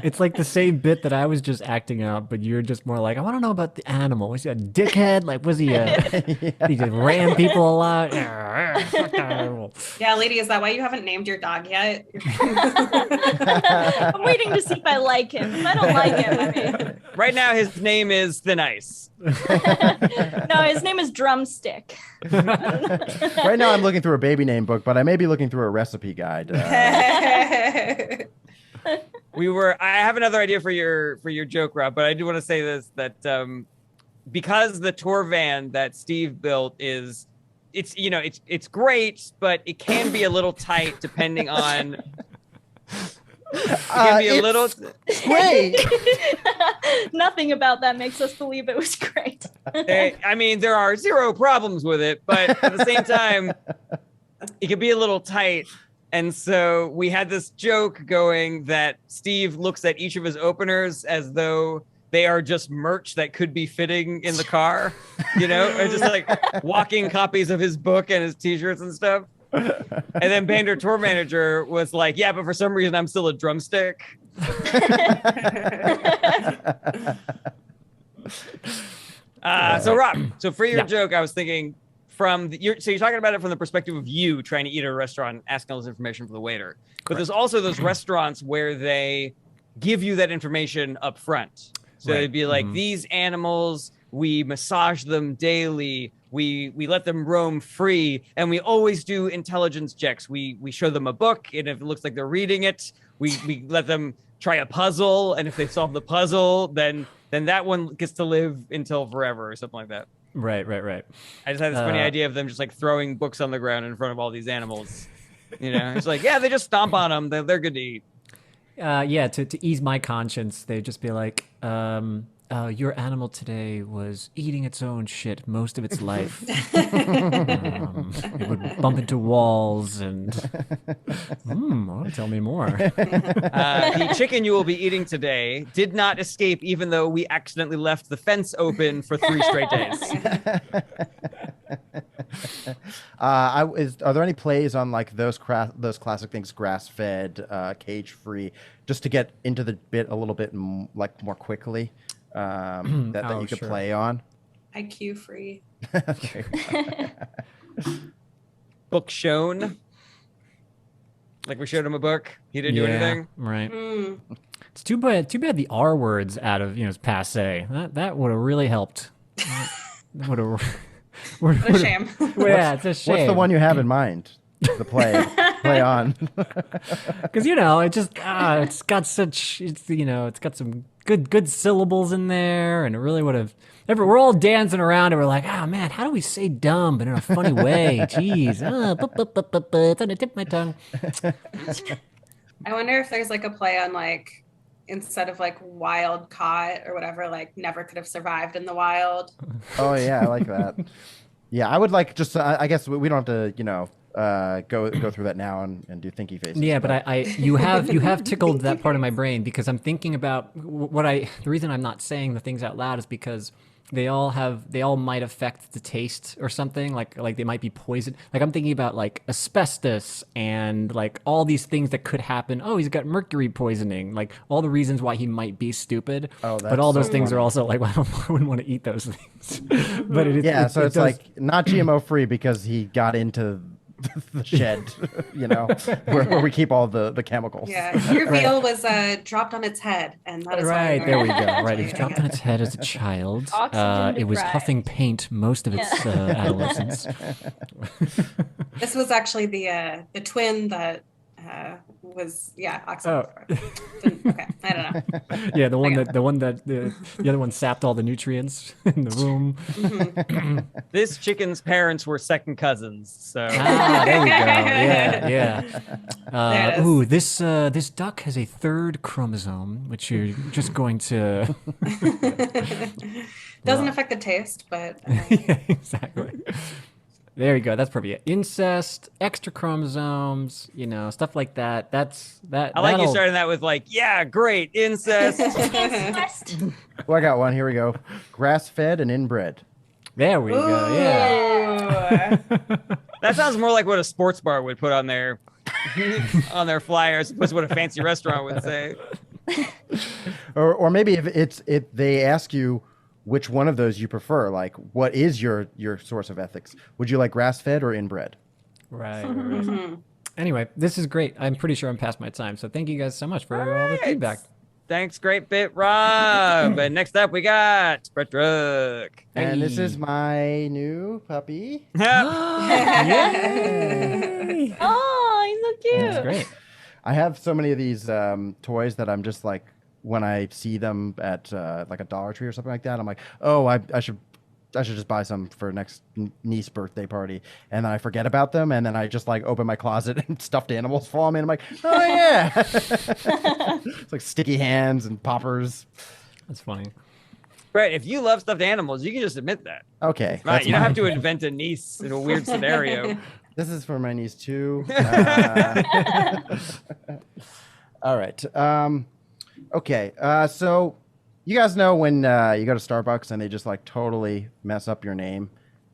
It's like the same bit that I was just acting out, but you're just more like, I want to know about the animal. Was he a dickhead? Like, was he he just ran people a lot? Yeah, Leedy, is that why you haven't named your dog yet? I'm waiting to see if I like him. If I don't like him, I mean, Right now, his name is Thin Ice. no, his name is Drumstick. Right now, I'm looking through a baby name book, but I may be looking through a recipe guide. I I have another idea for your joke, Rob, but I do want to say this, that because the tour van that Steve built it's great, but it can be a little tight depending on. It can be a little. Great. Nothing about that makes us believe it was great. I mean, there are zero problems with it, but at the same time, it could be a little tight. And so we had this joke going that Steve looks at each of his openers as though they are just merch that could be fitting in the car, you know, or just like walking copies of his book and his t-shirts and stuff. And then Bander tour manager was like, yeah, but for some reason I'm still a drumstick. So Rob, so for your joke, I was thinking you're talking about it from the perspective of you trying to eat at a restaurant, asking all this information from the waiter. But there's also those restaurants where they give you that information up front. So Right. it'd be like, these animals, we massage them daily. We let them roam free, and we always do intelligence checks. We show them a book, and if it looks like they're reading it, we let them try a puzzle, and if they solve the puzzle, then that one gets to live until forever or something like that. Right. I just had this funny idea of them just like throwing books on the ground in front of all these animals. You know, it's like, yeah, they just stomp on them. They're good to eat. To ease my conscience, they'd just be like, your animal today was eating its own shit most of its life. It would bump into walls and... tell me more. The chicken you will be eating today did not escape, even though we accidentally left the fence open for 3 straight days. Are there any plays on like those classic things, grass-fed, cage-free, just to get into the bit a little bit like more quickly? That you could sure. play on. IQ free. Book shown. Like we showed him a book. He didn't do anything. Right. Mm. It's too bad the R words out of, it's passe. That would have really helped. That would have... What a shame. Yeah, it's a shame. What's the one you have in mind? The play on. Because it just it's got such it's got some good syllables in there, and it really would have. We're all dancing around, and we're like, man, how do we say dumb but in a funny way? Jeez, it's on the tip of my tongue. I wonder if there's like a play on like, instead of like wild caught or whatever, like never could have survived in the wild. Oh yeah, I like that. Yeah, I would like just. I guess we don't have to, go through that now and do thinky faces. Yeah, but you have tickled that part of my brain because I'm thinking about the reason I'm not saying the things out loud is because they all might affect the taste or something, like they might be poison. Like I'm thinking about like asbestos and like all these things that could happen. Oh, he's got mercury poisoning, like all the reasons why he might be stupid. Oh, but all those so things funny. are also like, well, I wouldn't want to eat those things. But Yeah, so it's does- like not GMO free because he got into the shed, where we keep all the chemicals. Yeah, your veal was dropped on its head, and that is why Right, you're- there we go. Right, it was dropped on its head as a child. Oxygen It was deprived. huffing paint most of its adolescence. This was actually the twin that was oxygen. Okay, I don't know. Yeah, the other one sapped all the nutrients in the room. This chicken's parents were second cousins, so There we go. Yeah. There it is. This duck has a third chromosome, which you're just going to. Doesn't affect the taste, but Yeah, exactly. There you go. That's probably it. Incest, extra chromosomes, stuff like that. That's that. I like you that'll- starting that with like, yeah, great incest. Incest. Well, I got one. Here we go. Grass fed and inbred. There we go. Yeah. Ooh. That sounds more like what a sports bar would put on their flyer as opposed to what a fancy restaurant would say. Or maybe if they ask you which one of those you prefer, like what is your source of ethics? Would you like grass fed or inbred? Right. Anyway, this is great. I'm pretty sure I'm past my time. So thank you guys so much for all the feedback. Thanks, great bit, Rob. And next up, we got Brett Druck. And this is my new puppy. Yay! Oh, he's so cute. That's great. I have so many of these toys that I'm just like, when I see them at like a Dollar Tree or something like that, I'm like, oh, I should just buy some for next niece birthday party, and then I forget about them, and then I just like open my closet and stuffed animals fall me, and I'm like, oh yeah, it's like sticky hands and poppers. That's funny. Brett, if you love stuffed animals, you can just admit that. Okay, Right? that's You don't mine. have to invent a niece in a weird scenario. This is for my niece too. All right. Okay. So you guys know when you go to Starbucks and they just like totally mess up your name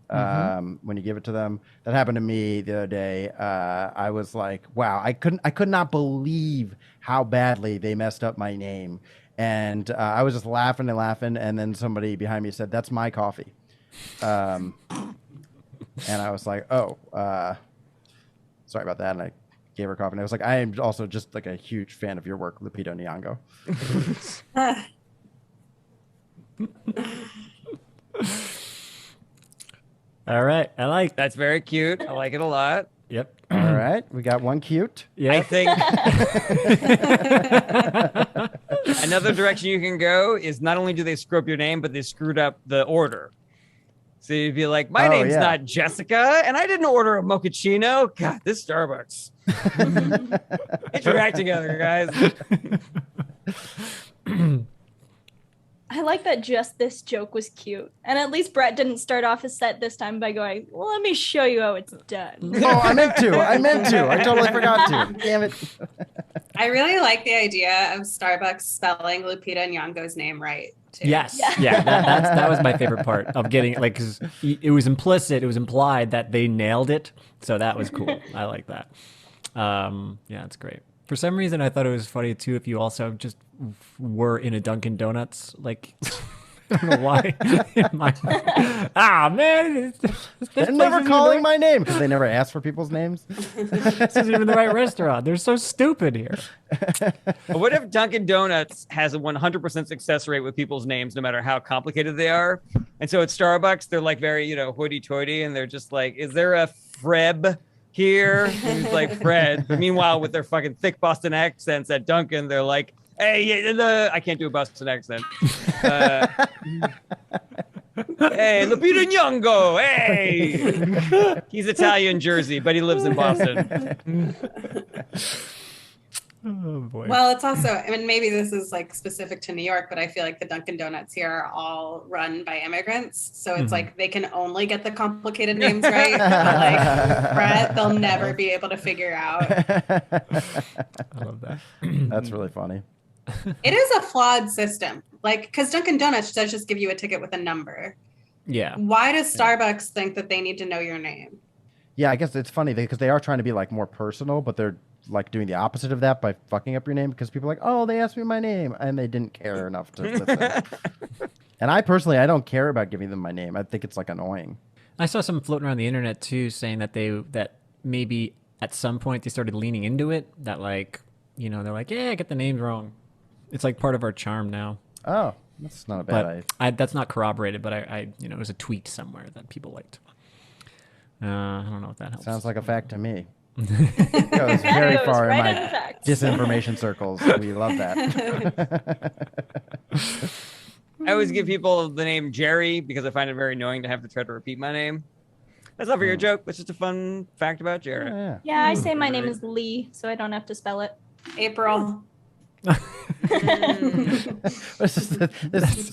when you give it to them. That happened to me the other day. I was like, wow, I could not believe how badly they messed up my name. And I was just laughing and laughing. And then somebody behind me said, "That's my coffee." And I was like, oh, sorry about that. And I gave her coffee. And I was like, I am also just like a huge fan of your work, Lupita Nyong'o. All right. I like. That's very cute. I like it a lot. Yep. All right. We got one cute. I Yeah. think another direction you can go is not only do they screw up your name, but they screwed up the order. So you'd be like, my Oh, name's yeah. not Jessica, and I didn't order a mochaccino. God, this Starbucks. Get your act together, guys. I like that just this joke was cute. And at least Brett didn't start off his set this time by going, well, let me show you how it's done. Oh, I meant to. I totally forgot to. Damn it. I really like the idea of Starbucks spelling Lupita Nyong'o's name right. Too. Yes. Yeah. That was my favorite part of getting it. Like, 'cause it was implicit. It was implied that they nailed it. So that was cool. I like that. Yeah, it's great. For some reason, I thought it was funny too if you also just were in a Dunkin' Donuts. Like, I don't know why. Man, They're never calling my name because they never ask for people's names. This isn't even the right restaurant. They're so stupid here. What if Dunkin' Donuts has a 100% success rate with people's names, no matter how complicated they are? And so at Starbucks, they're like very, hoity-toity, and they're just like, is there a Freb here? And he's like, Fred. Meanwhile, with their fucking thick Boston accents at Dunkin', they're like, hey, I can't do a Boston accent. Hey, Lupita Nyong'o, hey! He's Italian Jersey, but he lives in Boston. Oh boy. Well, it's also, I mean, maybe this is like specific to New York, but I feel like the Dunkin' Donuts here are all run by immigrants. So it's like they can only get the complicated names right. But like Brett, they'll never be able to figure out. I love that. That's really funny. It is a flawed system. Like, because Dunkin' Donuts does just give you a ticket with a number. Yeah. Why does Starbucks think that they need to know your name? Yeah, I guess it's funny because they are trying to be like more personal, but they're like doing the opposite of that by fucking up your name because people are like, oh, they asked me my name and they didn't care enough to listen. And I personally, I don't care about giving them my name. I think it's like annoying. I saw some floating around the internet too, saying that that maybe at some point they started leaning into it. That like, you know, they're like, yeah, get the names wrong. It's like part of our charm now. Oh, that's not a bad idea. But that's not corroborated. But I you know, it was a tweet somewhere that people liked. I don't know if that helps. Sounds like a fact to me. It goes very Goes far right in into my facts. disinformation circles. We love that. I always give people the name Jerry because I find it very annoying to have to try to repeat my name. That's not for your joke. That's just a fun fact about Jarret. Yeah. Yeah, I say my name is Lee, so I don't have to spell it. April. What's this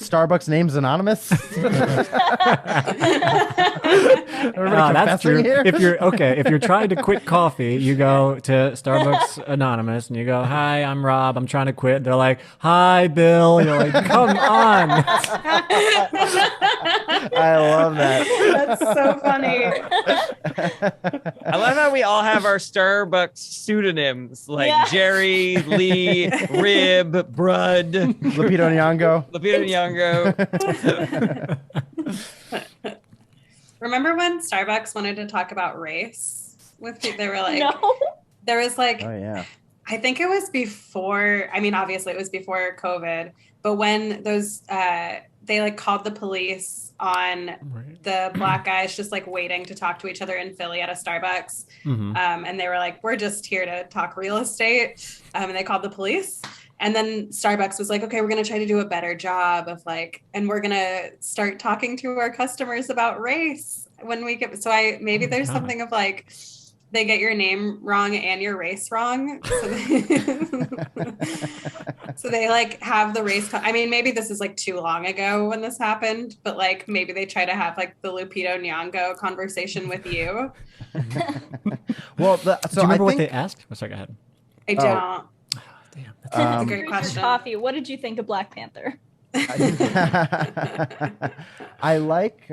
Starbucks names anonymous? Everybody That's confessing true. here? If you're trying to quit coffee, you go to Starbucks Anonymous and you go, "Hi, I'm Rob. I'm trying to quit." They're like, "Hi, Bill." You're like, "Come on." I love that. That's so funny. I love how we all have our Starbucks pseudonyms like Yeah. Jerry, Lee, Rib, Brud, Lupito Nyong'o. Lupita Nyong'o. Remember when Starbucks wanted to talk about race with people? They were like, No. there was like, Oh yeah. I think it was before, I mean, obviously it was before COVID, but when those, they like called the police on the black guys just like waiting to talk to each other in Philly at a Starbucks. And they were like, we're just here to talk real estate. And they called the police. And then Starbucks was like, okay, we're going to try to do a better job of like, and we're going to start talking to our customers about race when we get, so maybe there's something of like, they get your name wrong and your race wrong. So they like have the race. I mean, maybe this is like too long ago when this happened, but like maybe they try to have like the Lupito Nyong'o conversation with you. Well, Do you remember what they asked? Oh, sorry, go ahead. I don't. Damn. That's a great Drink your question. coffee. What did you think of Black Panther? I like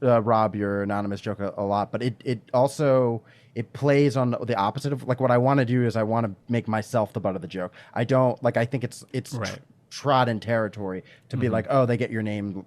Rob, your anonymous joke a lot, but it also it plays on the opposite of like what I want to do is I want to make myself the butt of the joke. I don't like I think it's Right. trodden territory to be like, oh, they get your name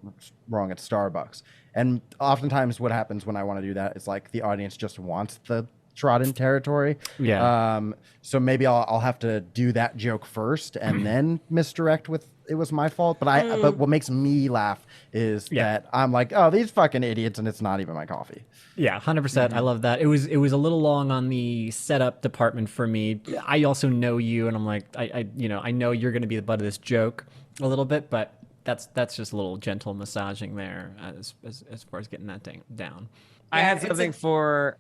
wrong at Starbucks. And oftentimes what happens when I want to do that is like the audience just wants the trodden territory. Yeah. So maybe I'll have to do that joke first and then misdirect with it was my fault. But but what makes me laugh is that I'm like, oh, these fucking idiots, and it's not even my coffee. Yeah, 100%. I love that. It was a little long on the setup department for me. I also know you, and I'm like, I know you're going to be the butt of this joke a little bit, but that's just a little gentle massaging there as far as getting that thing down. I had something for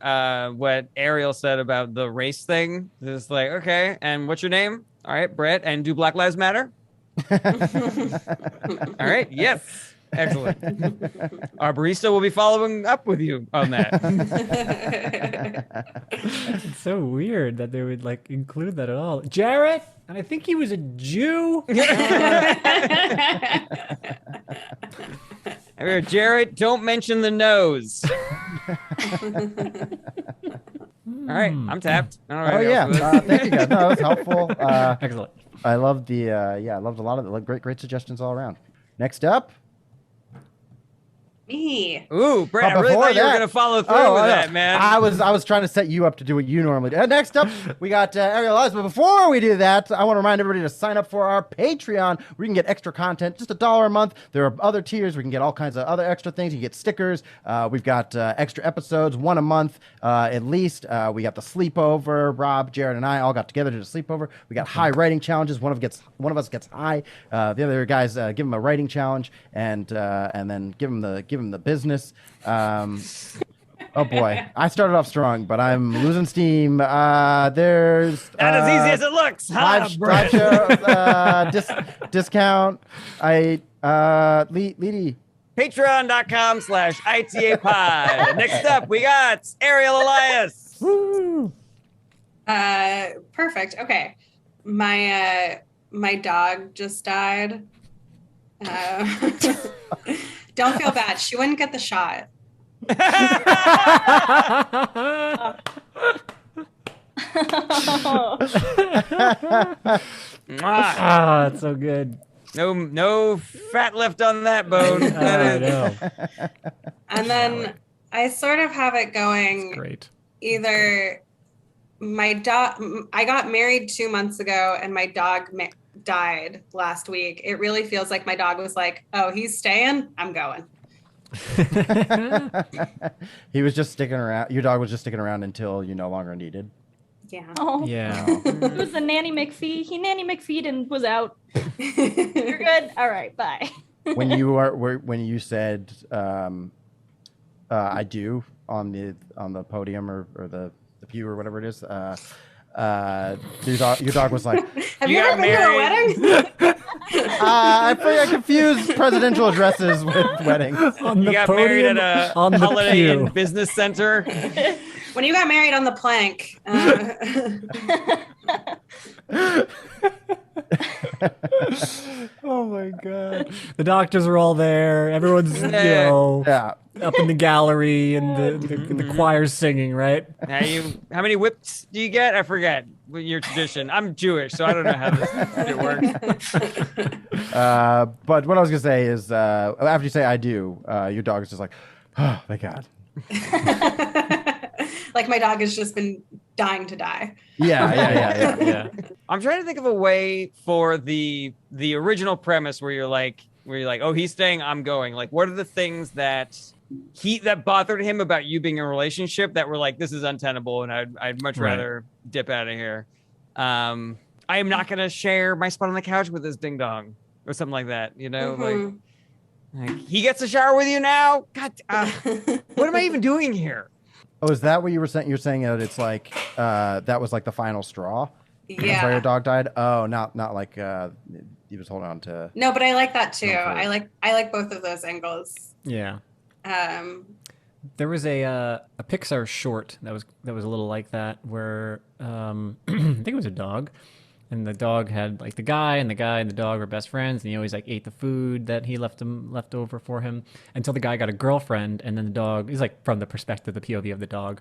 what Ariel said about the race thing. It's like, okay, and what's your name? All right, Brett. And do Black Lives Matter? All right, yes. Excellent. Our barista will be following up with you on that. It's so weird that they would like include that at all. Jarret, and I think he was a Jew. Jarret, don't mention the nose. All right, I'm tapped. All right, Oh yeah, thank you guys. No, that was helpful. Excellent. I loved the I loved a lot of the great suggestions all around. Next up. Me. Ooh, Brett, I really before thought you were that- going to follow through with that, man. I was trying to set you up to do what you normally do. Next up, we got Ariel Elias. But before we do that, I want to remind everybody to sign up for our Patreon, where you can get extra content, just $1 a month. There are other tiers. We can get all kinds of other extra things. You get stickers. We've got extra episodes, one a month at least. We got the sleepover. Rob, Jarret, and I all got together to do a sleepover. We got high writing challenges. One of us gets high. The other guys give him a writing challenge, and then give him the business. Oh boy, I started off strong, but I'm losing steam. There's Not as easy as it looks, huh, live show discount. Leedy. Patreon.com/ITA pod. Next up, we got Ariel Elias. Woo! Perfect. Okay. My dog just died. Don't feel bad. She wouldn't get the shot. Ah, it's so good. No fat left on that bone. I know. And then I sort of have it going. Great. Either my dog, I got married 2 months ago and my dog died last week. It really feels like my dog was like, oh, he's staying, I'm going. He was just sticking around. Your dog was just sticking around until you no longer needed. Yeah. Oh, Yeah. it was the nanny McPhee. He nanny McPheed and was out. You're good. All right, bye. When you said I do on the podium or the pew or whatever it is, your dog was like, Have you ever been to a wedding? I confused presidential addresses with weddings. On You got married at a on the Holiday pew. Inn business center. When you got married on the plank. Oh my god. The doctors are all there. Everyone's Yeah. up in the gallery and the choir's singing, right? How many whips do you get? I forget your tradition. I'm Jewish, so I don't know how this shit works. But what I was gonna say is, after you say I do, your dog is just like, oh, thank God. Like my dog has just been dying to die. Yeah. I'm trying to think of a way for the original premise where you're like, oh, he's staying, I'm going. Like, what are the things that bothered him about you being in a relationship that were like, this is untenable, and I'd much rather dip out of here. I am not gonna share my spot on the couch with this ding dong or something like that. You know, like he gets a shower with you now. God, what am I even doing here? Oh, is that what you were saying? You're saying that it's like that was like the final straw. That's why your dog died. Oh, not like he was holding on to. No, but I like that too. I like both of those angles. Yeah. There was a Pixar short that was a little like that where I think it was a dog, and the dog had like the guy and the dog were best friends, and he always like ate the food that he left over for him until the guy got a girlfriend, and then the dog is like from the perspective, the POV of the dog.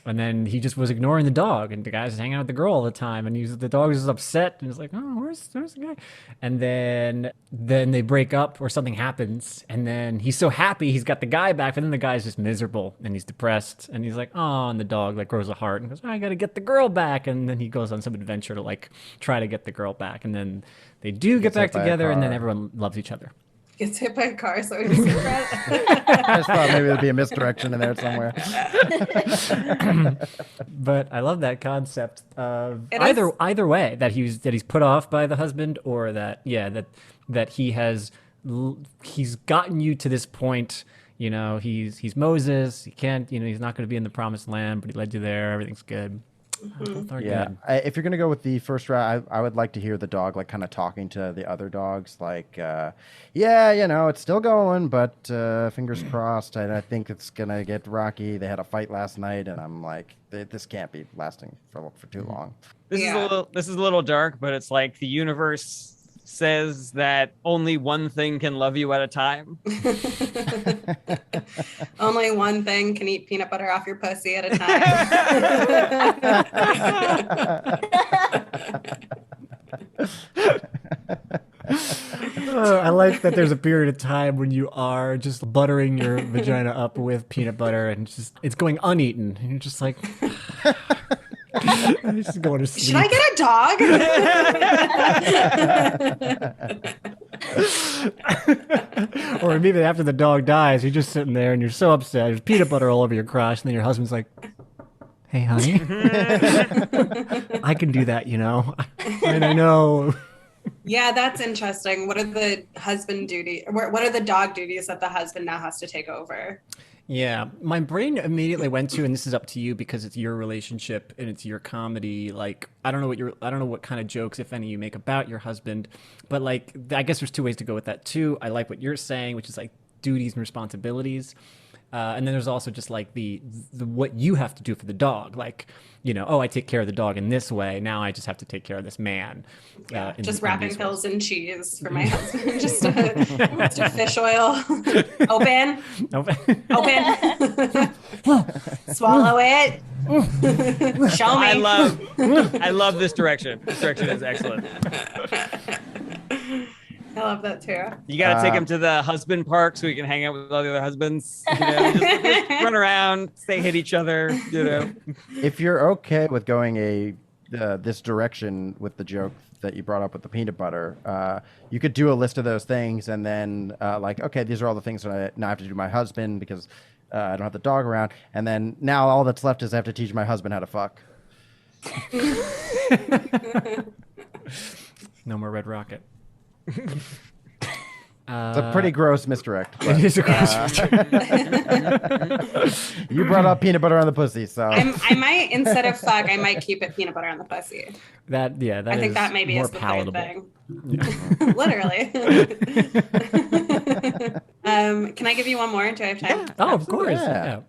And then he just was ignoring the dog, and the guy's hanging out with the girl all the time, and the dog was just upset, and he's like, "Oh, where's the guy?" And then they break up, or something happens, and then he's so happy he's got the guy back, but then the guy's just miserable and he's depressed, and he's like, "Oh," and the dog like grows a heart and goes, "I gotta get the girl back," and then he goes on some adventure to like try to get the girl back, and then they do get back together, and then everyone loves each other. gets hit by a car, so he's secret. I just thought maybe there'd be a misdirection in there somewhere. But I love that concept of It either way, that he's put off by the husband, or that he's gotten you to this point. You know, he's Moses. He can't. He's not going to be in the promised land, but he led you there. Everything's good. Both are good. If you're gonna go with the first route, I would like to hear the dog like kind of talking to the other dogs, like, it's still going, but fingers crossed. I think it's gonna get rocky. They had a fight last night, and I'm like, this can't be lasting for too long. This is a little dark, but it's like the universe says that only one thing can love you at a time. Only one thing can eat peanut butter off your pussy at a time. I like that there's a period of time when you are just buttering your vagina up with peanut butter, and it's going uneaten, and you're just like, I'm just going to sleep. Should I get a dog? Or maybe after the dog dies, you're just sitting there and you're so upset. There's peanut butter all over your crotch, and then your husband's like, "Hey, honey, I can do that, and I know." Yeah, that's interesting. What are the husband duty? What are the dog duties that the husband now has to take over? Yeah, my brain immediately went to, and this is up to you because it's your relationship and it's your comedy. Like, I don't know what kind of jokes, if any, you make about your husband, but like, I guess there's two ways to go with that too. I like what you're saying, which is like duties and responsibilities. And then there's also just like the what you have to do for the dog. Like, oh, I take care of the dog in this way. Now I just have to take care of this man. Just wrapping pills in cheese for my husband. just a fish oil. Open. Swallow it. Show me. I love this direction. This direction is excellent. I love that too. You got to take him to the husband park so he can hang out with all the other husbands. Just run around, say hit each other. If you're okay with going this direction with the joke that you brought up with the peanut butter, you could do a list of those things and then okay, these are all the things that I now have to do to my husband because I don't have the dog around, and then now all that's left is I have to teach my husband how to fuck. No more Red Rocket. It's a pretty gross misdirect. But, It is a gross misdirect. You brought up peanut butter on the pussy, so I might, instead of fuck, I might keep it peanut butter on the pussy. I think that maybe more is the palatable. third thing. Literally. Can I give you one more? Do I have time? Oh, of course. Yeah.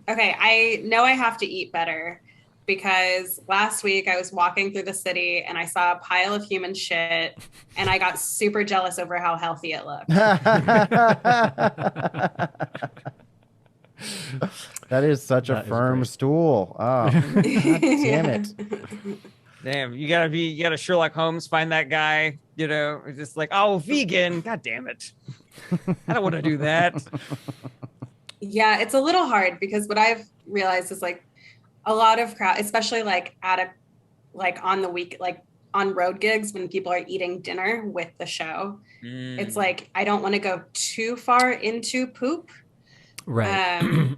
Okay, I know I have to eat better because last week I was walking through the city and I saw a pile of human shit and I got super jealous over how healthy it looked. That is such a firm stool. Oh, God damn it. Damn, you gotta Sherlock Holmes, find that guy, just like, oh, vegan. God damn it. I don't want to do that. Yeah, it's a little hard because what I've realized is like a lot of crowd, especially like on the week, like on road gigs when people are eating dinner with the show, it's like, I don't want to go too far into poop. Right.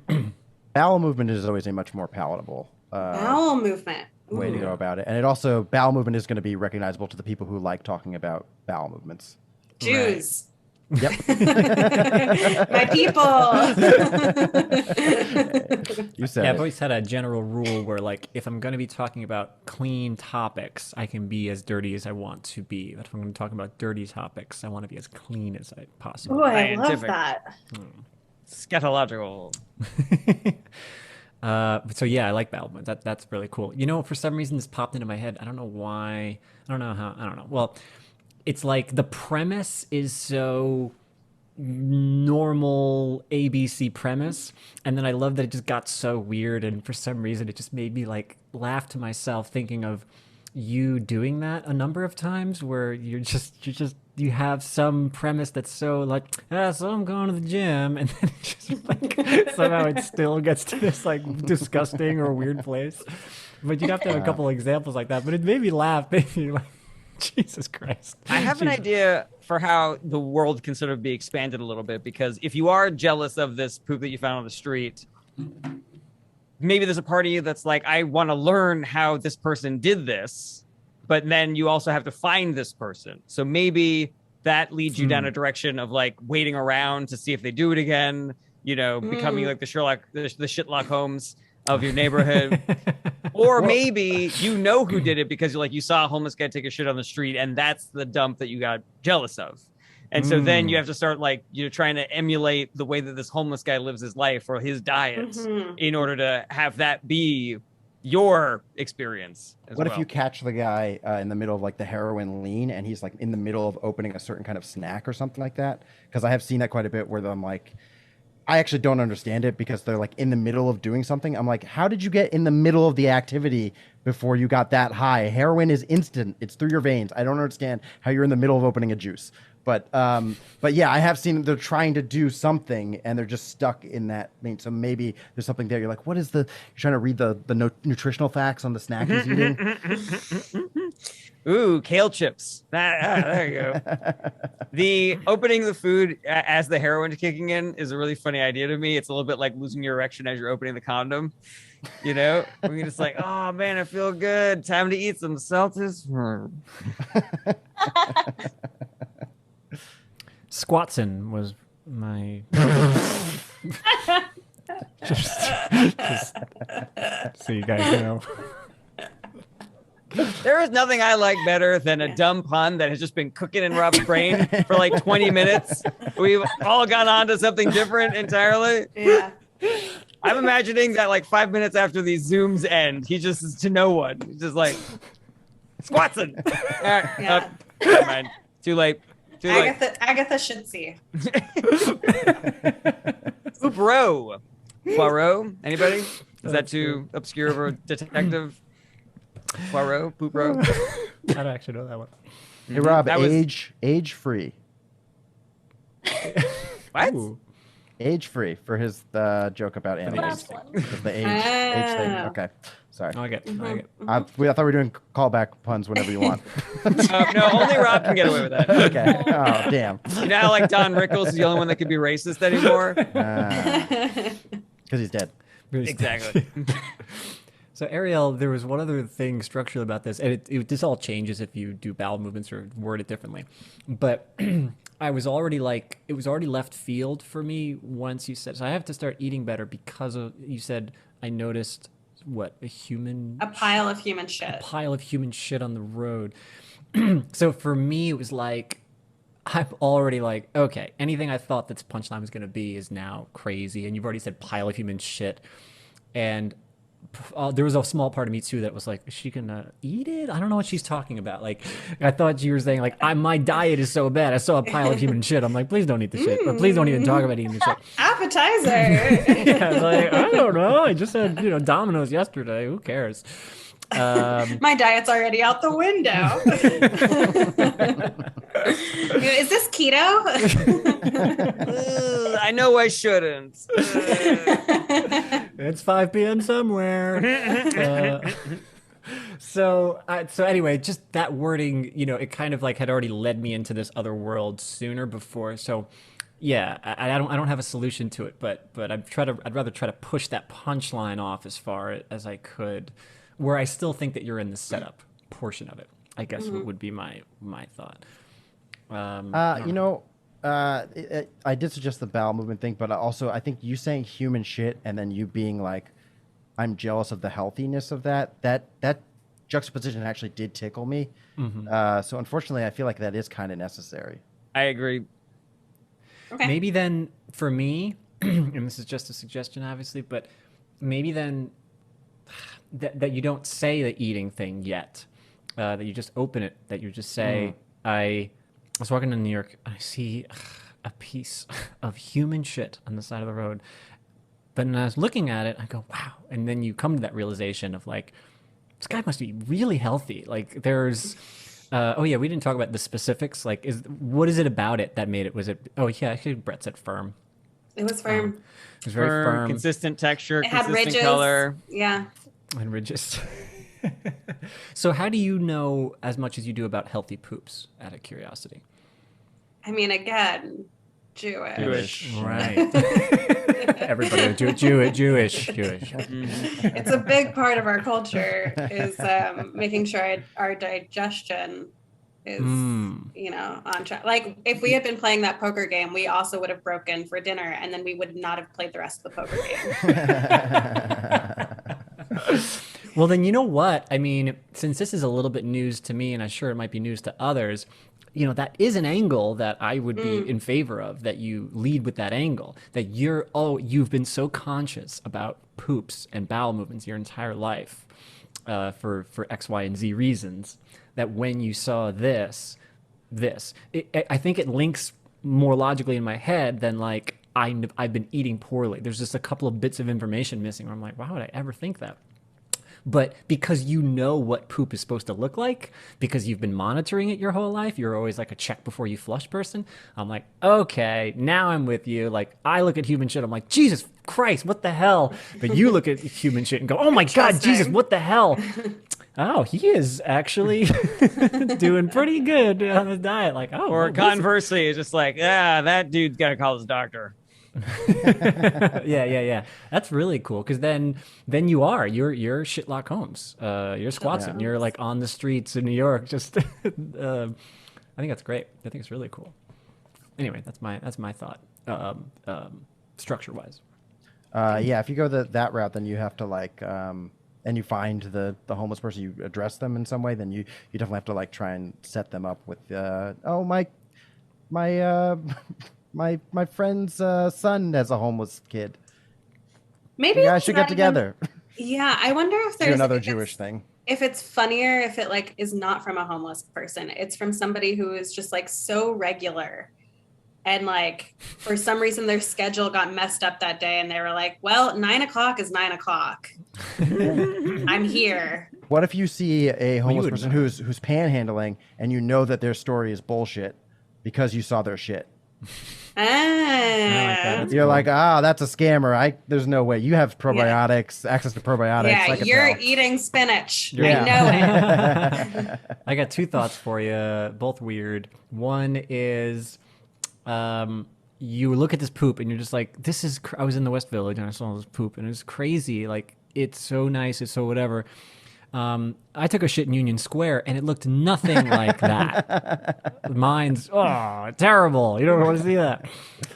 Bowel movement is always a much more palatable bowel movement. way to go about it. And it also, bowel movement is going to be recognizable to the people who like talking about bowel movements. Jews. Yep. My people. You said I've it. always had a general rule where, like, if I'm going to be talking about clean topics, I can be as dirty as I want to be. But if I'm going to talk about dirty topics, I want to be as clean as I possibly. Oh, I love Scientific. that. Scatological. So yeah, I like bowel movement. That's really cool. For some reason this popped into my head. I don't know why. I don't know how. I don't know. Well, it's like the premise is so normal ABC premise, and then I love that it just got so weird, and for some reason it just made me like laugh to myself thinking of you doing that a number of times where you have some premise that's so like, so I'm going to the gym, and then it just like somehow it still gets to this like disgusting or weird place. But you'd have to have a couple examples like that. But it made me laugh. Made me like, Jesus Christ. I have an idea for how the world can sort of be expanded a little bit, because if you are jealous of this poop that you found on the street, maybe there's a part of you that's like, I want to learn how this person did this, but then you also have to find this person. So maybe that leads you down a direction of like waiting around to see if they do it again, becoming like the Shitlock Holmes of your neighborhood. Or maybe who did it because you saw a homeless guy take a shit on the street, and that's the dump that you got jealous of. And so then you have to start trying to emulate the way that this homeless guy lives his life or his diet in order to have that be your experience. What if you catch the guy in the middle of like the heroin lean, and he's like in the middle of opening a certain kind of snack or something like that? Because I have seen that quite a bit where I'm like, I actually don't understand it because they're like in the middle of doing something. I'm like, how did you get in the middle of the activity before you got that high? Heroin is instant. It's through your veins. I don't understand how you're in the middle of opening a juice. But yeah, I have seen they're trying to do something and they're just stuck in that lane. So maybe there's something there. You're like, what is you're trying to read the nutritional facts on the snack he's eating. Ooh, kale chips. There you go. The opening the food as the heroin is kicking in is a really funny idea to me. It's a little bit like losing your erection as you're opening the condom. When you're just like, oh man, I feel good. Time to eat some seltzers. Squatson was my just so you guys know. There is nothing I like better than a dumb pun that has just been cooking in Rob's brain for like 20 minutes. We've all gone on to something different entirely. Yeah. I'm imagining that like 5 minutes after these Zooms end, he just is to no one. He's just like, Squatson. All right, Yeah. never mind. Too late. Too late. Agatha should see. Poirot. Poirot? Anybody? Is that too obscure of a detective? Poirot? Poirot? I don't actually know that one. Hey Rob, That was- age free. What? Ooh. Age free for his joke about animals. Last one. Just the age thing. Ah. Okay. Sorry. I get. I thought we were doing callback puns whenever you want. No, only Rob can get away with that. Okay. Oh, damn. You know how like Don Rickles is the only one that could be racist anymore? Because he's dead. Exactly. So Ariel, there was one other thing structurally about this, and this all changes if you do bowel movements or word it differently. But I was already like, it was already left field for me once you said, so I have to start eating better because of, you said, I noticed what, A pile of human shit. pile of human shit on the road. So for me, it was like, I'm already like, okay, anything I thought that's punchline was going to be is now crazy. And you've already said pile of human shit. And there was a small part of me too that was like, is she gonna eat it? I don't know what she's talking about. Like, I thought you were saying like, my diet is so bad. I saw a pile of human shit. I'm like, please don't eat the shit, or please don't even talk about eating the shit. Appetizer. Yeah, it's like, I don't know. I just had Domino's yesterday. Who cares? My diet's already out the window. Is this keto? I know I shouldn't. It's 5 p.m. somewhere. So anyway, just that wording, it kind of like had already led me into this other world sooner before. So yeah, I don't have a solution to it, but I'd rather try to push that punchline off as far as I could, where I still think that you're in the setup portion of it, I guess would be my thought. I did suggest the bowel movement thing, but I think you saying human shit and then you being like, I'm jealous of the healthiness of that juxtaposition actually did tickle me. So unfortunately, I feel like that is kind of necessary. I agree. Okay. Maybe then for me, and this is just a suggestion, obviously, but maybe then that you don't say the eating thing yet, that you just open it, that you just say, I was walking in New York, and I see a piece of human shit on the side of the road. But when I was looking at it, I go, wow. And then you come to that realization of like, this guy must be really healthy. Like there's, we didn't talk about the specifics. Like, what is it about it that made it? Was it? Oh yeah, actually, Brett said firm. It was firm. It was very firm. Consistent texture, It had consistent ridges. color. Yeah. And ridges. So how do you know as much as you do about healthy poops? Out of curiosity. I mean, again, Jewish. Right. Everybody Jewish. It's a big part of our culture is making sure our digestion is, on track. Like if we had been playing that poker game, we also would have broken for dinner and then we would not have played the rest of the poker game. Well, then you know what? I mean, since this is a little bit news to me, and I'm sure it might be news to others, that is an angle that I would be in favor of, that you lead with that angle, that you've been so conscious about poops and bowel movements your entire life for X, Y, and Z reasons, that when you saw this, I think it links more logically in my head than like, I've been eating poorly. There's just a couple of bits of information missing where I'm like, why would I ever think that? But because you know what poop is supposed to look like, because you've been monitoring it your whole life, you're always like a check before you flush person. I'm like, okay, now I'm with you. Like, I look at human shit, I'm like, Jesus Christ, what the hell? But you look at human shit and go, oh my God, Jesus, what the hell? Oh, he is actually doing pretty good on his diet. Like, oh. Or conversely, it's just like, that dude's got to call his doctor. Yeah. That's really cool because then you're Shitlock Holmes. You're Squatson. You're like on the streets of New York. Just, I think that's great. I think it's really cool. Anyway, that's my thought. structure-wise. Yeah, if you go that route, then you have to like, and you find the homeless person, you address them in some way, then you definitely have to like try and set them up with, my friend's son has a homeless kid. Maybe You guys it's should not get even- together. Yeah, I wonder if Do there's another if Jewish it's- thing. If it's funnier if it like is not from a homeless person, it's from somebody who is just like so regular, and like for some reason their schedule got messed up that day, and they were like, "Well, 9 o'clock is 9 o'clock. I'm here." What if you see a homeless would person know. who's panhandling and you know that their story is bullshit because you saw their shit? Ah. That's You're cool. like, that's a scammer. There's no way. You have probiotics, access to probiotics. I Yeah, can you're tell. eating spinach. Yeah. I know it. I got two thoughts for you, both weird. One is, you look at this poop and you're just like, this is. I was in the West Village and I saw this poop and it was crazy. Like, it's so nice. It's so whatever. I took a shit in Union Square and it looked nothing like that. Mine's terrible. You don't want to see that.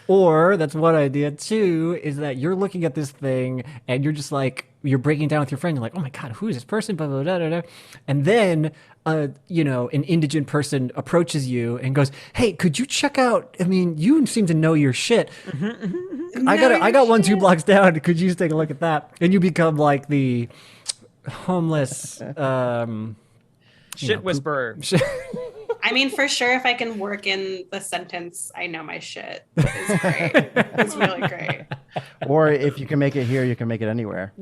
Or that's one idea. Two is that you're looking at this thing and you're just like, you're breaking it down with your friend. You're like, oh my God, who is this person? Blah, blah, blah, blah, blah. And then, an indigent person approaches you and goes, hey, could you check out, I mean, you seem to know your shit. I got 1-2 blocks down. Could you just take a look at that? And you become like the homeless Shit whisperer. I mean, for sure, if I can work in the sentence, I know my shit. It's great. It's really great. Or if you can make it here, you can make it anywhere.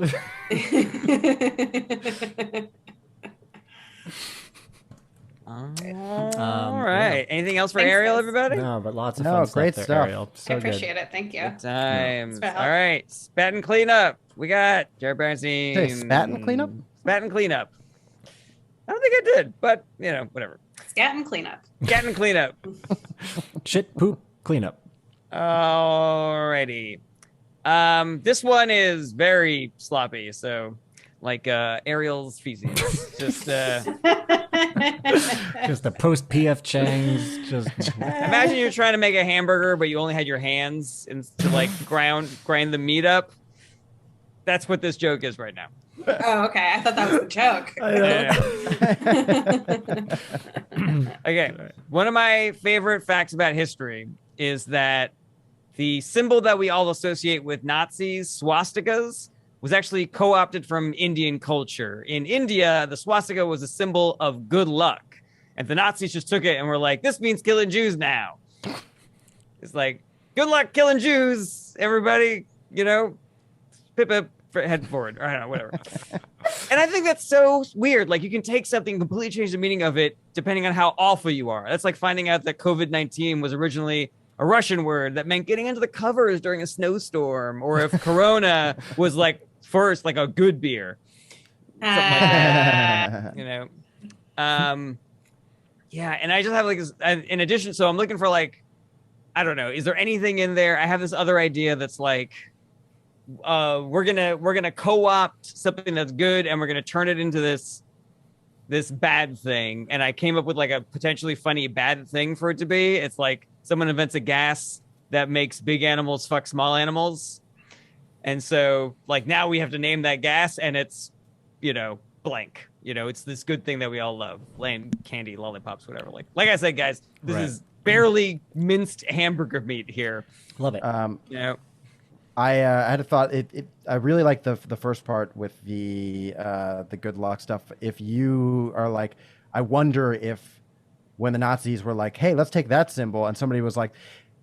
All right. Anything else for Thanks, Ariel, guys. everybody? No, but lots of No, fun great stuff stuff. there, Ariel. So I good. appreciate it. Thank you. Good times. It's been All help. right. Spat and cleanup. We got Jarret Bernstein. Say spat and cleanup? Spat and cleanup. I don't think I did, but whatever. Scat and cleanup. Scat and cleanup. Shit, poop, cleanup. Alrighty. This one is very sloppy, so like Ariel's feces. Just Just the post PF Chang's. Just imagine you're trying to make a hamburger, but you only had your hands and to like grind the meat up. That's what this joke is right now. Oh, okay. I thought that was a joke. Okay. One of my favorite facts about history is that the symbol that we all associate with Nazis, swastikas, was actually co-opted from Indian culture. In India, the swastika was a symbol of good luck. And the Nazis just took it and were like, this means killing Jews now. It's like, good luck killing Jews, everybody. Pip, head forward. Or I don't know, whatever. And I think that's so weird. Like, you can take something and completely change the meaning of it depending on how awful you are. That's like finding out that COVID-19 was originally a Russian word that meant getting into the covers during a snowstorm, or if Corona was like first like a good beer, something like that. Yeah. And I just have like this, in addition, so I'm looking for like, I don't know, is there anything in there? I have this other idea that's like, we're gonna co-opt something that's good and we're gonna turn it into this bad thing. And I came up with like a potentially funny bad thing for it to be. It's like someone invents a gas that makes big animals fuck small animals. And so like now we have to name that gas and it's, blank. It's this good thing that we all love. Laying candy, lollipops, whatever. Like I said, guys, this Right. is barely minced hamburger meat here. love it. I had a thought. I really like the first part with the good luck stuff. If you are like, I wonder if when the Nazis were like, hey, let's take that symbol, and somebody was like,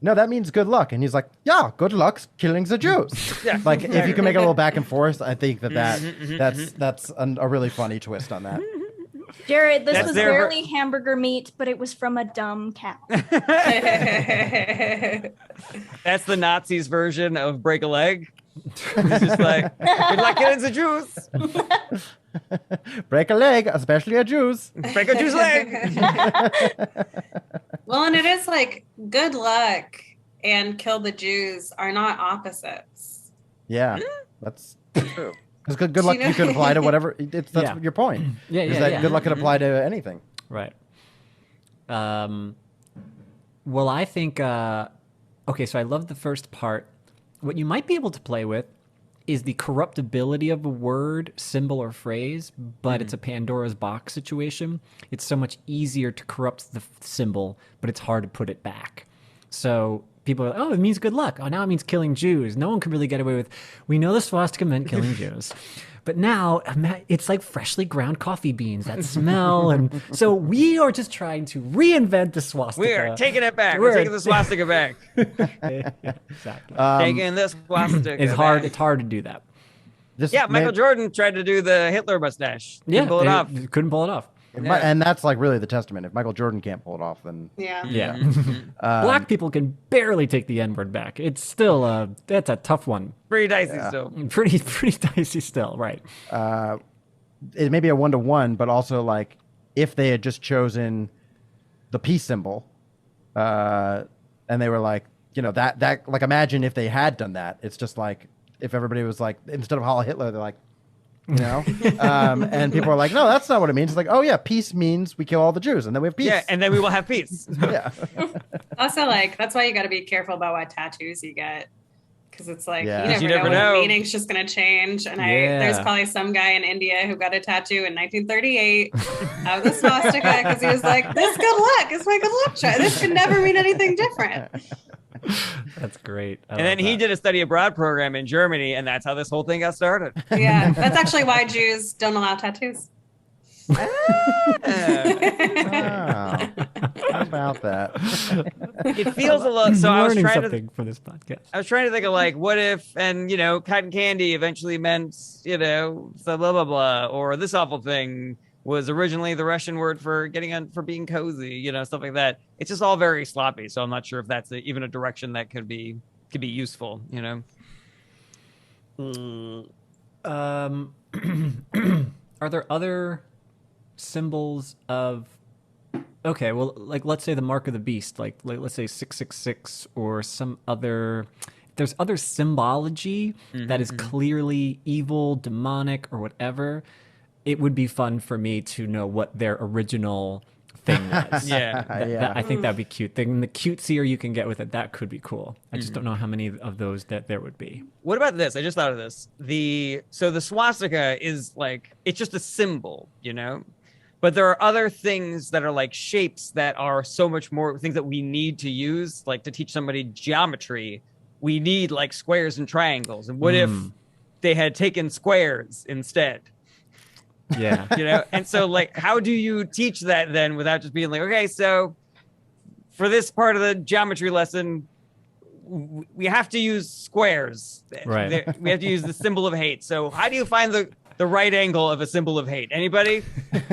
no, that means good luck, and he's like, yeah, good luck's killing the Jews. Yeah. Like if you can make it a little back and forth, I think that's a really funny twist on that. Jarret, this That's was their- barely hamburger meat, but it was from a dumb cow. That's the Nazis' version of break a leg. It's just like, good luck killing the Jews. Break a leg, especially a Jew's. Break a Jew's leg. Well, and it is like good luck and kill the Jews are not opposites. Yeah, that's true. Because good luck, you could apply to whatever. That's Yeah. your point. Yeah, Is yeah, that yeah. good luck could apply to anything. Right. Well, I think okay, so I love the first part. What you might be able to play with is the corruptibility of a word, symbol, or phrase, but it's a Pandora's box situation. It's so much easier to corrupt the symbol, but it's hard to put it back. So people are like, oh, it means good luck. Oh, now it means killing Jews. No one can really get away with, we know the swastika meant killing Jews. But now it's like freshly ground coffee beans that smell. And so we are just trying to reinvent the swastika. We are taking it back. We're taking the swastika back. Yeah, exactly. Taking the swastika It's hard. back. It's hard to do that. Yeah, Michael Jordan tried to do the Hitler mustache. Couldn't pull it off. Couldn't pull it off. And that's like really the testament. If Michael Jordan can't pull it off, then Yeah. Black people can barely take the N-word back. It's still that's a tough one. Pretty dicey still. Pretty dicey still, right? it may be a 1-to-1, but also like if they had just chosen the peace symbol, and they were like, you know, that like imagine if they had done that. It's just like if everybody was like, instead of Heil Hitler, they're like, you know, and people are like, no, that's not what it means. It's like, oh yeah, peace means we kill all the Jews and then we have peace. Yeah, and then we will have peace. Yeah. Also, like that's why you got to be careful about what tattoos you get, because it's like Yeah. you never know when the meaning's just gonna change. And there's probably some guy in India who got a tattoo in 1938 of the swastika because he was like, "This good luck. It's my good luck chart. This could never mean anything different." That's great. And then he did a study abroad program in Germany, and that's how this whole thing got started. Yeah, that's actually why Jews don't allow tattoos. Wow. How about that? It feels a lot. So I was learning trying something for this podcast. I was trying to think of like, what if, and you know, cotton candy eventually meant, you know, blah blah blah, or this awful thing was originally the Russian word for for being cozy, you know, stuff like that. It's just all very sloppy. So I'm not sure if that's even a direction that could be useful, you know. Are there other symbols of? Okay, well, like let's say the mark of the beast, like let's say 666 or some other. If there's other symbology that is clearly evil, demonic, or whatever. It would be fun for me to know what their original thing was. Yeah. I think that'd be cute. The cutesier you can get with it, that could be cool. I just don't know how many of those that there would be. What about this? I just thought of this. So the swastika is like, it's just a symbol, you know? But there are other things that are like shapes that are so much more things that we need to use, like to teach somebody geometry. We need like squares and triangles. And what if they had taken squares instead? Yeah. You know, and so like, how do you teach that then without just being like, okay, so for this part of the geometry lesson, we have to use squares. Right. We have to use the symbol of hate. So how do you find the right angle of a symbol of hate? Anybody? But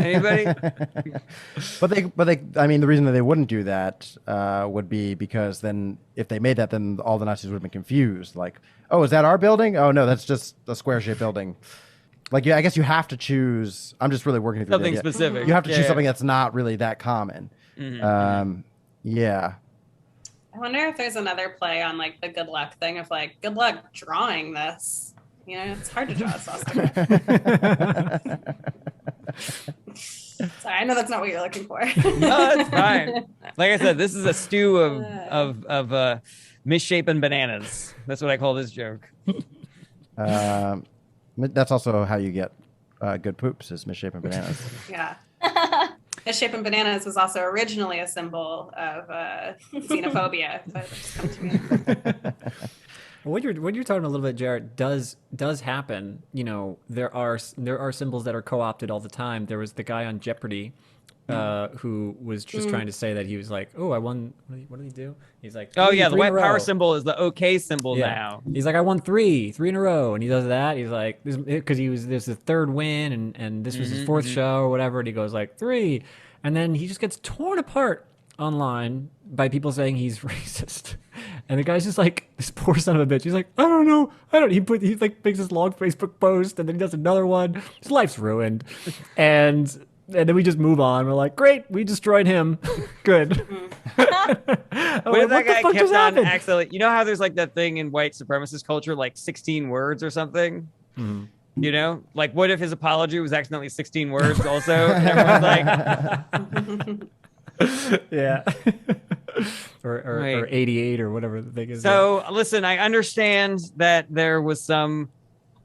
they, I mean, the reason that they wouldn't do that would be because then if they made that, then all the Nazis would have been confused. Like, oh, is that our building? Oh, no, that's just a square-shaped building. Like, yeah, I guess you have to choose. I'm just really working through something specific. You have to choose something that's not really that common. Yeah. I wonder if there's another play on like the good luck thing of like, good luck drawing this. You know, it's hard to draw a swastika. Sorry, I know that's not what you're looking for. No, it's fine. Like I said, this is a stew of misshapen bananas. That's what I call this joke. That's also how you get good poops, is misshapen bananas. Yeah. Misshapen bananas was also originally a symbol of xenophobia. But it's come to me. What you're talking a little bit, Jarret, does happen. You know, there are symbols that are co-opted all the time. There was the guy on Jeopardy who was just trying to say that he was like, oh, I won. What did he do? He's like, oh yeah, the three white in a power row. symbol is the OK symbol now. He's like, I won three in a row, and he does that. He's like, because there's the third win, and this was his fourth show or whatever, and he goes like 3, and then he just gets torn apart online by people saying he's racist. And the guy's just like, this poor son of a bitch. He's like, I don't know. He like makes this long Facebook post, and then he does another one. His life's ruined. And then we just move on. We're like, great, we destroyed him. Good. What if that guy kept on accidentally? You know how there's like that thing in white supremacist culture, like 16 words or something? You know, like what if his apology was accidentally 16 words also? And everyone's like, yeah. or 88 or whatever the thing is. So listen, I understand that there was some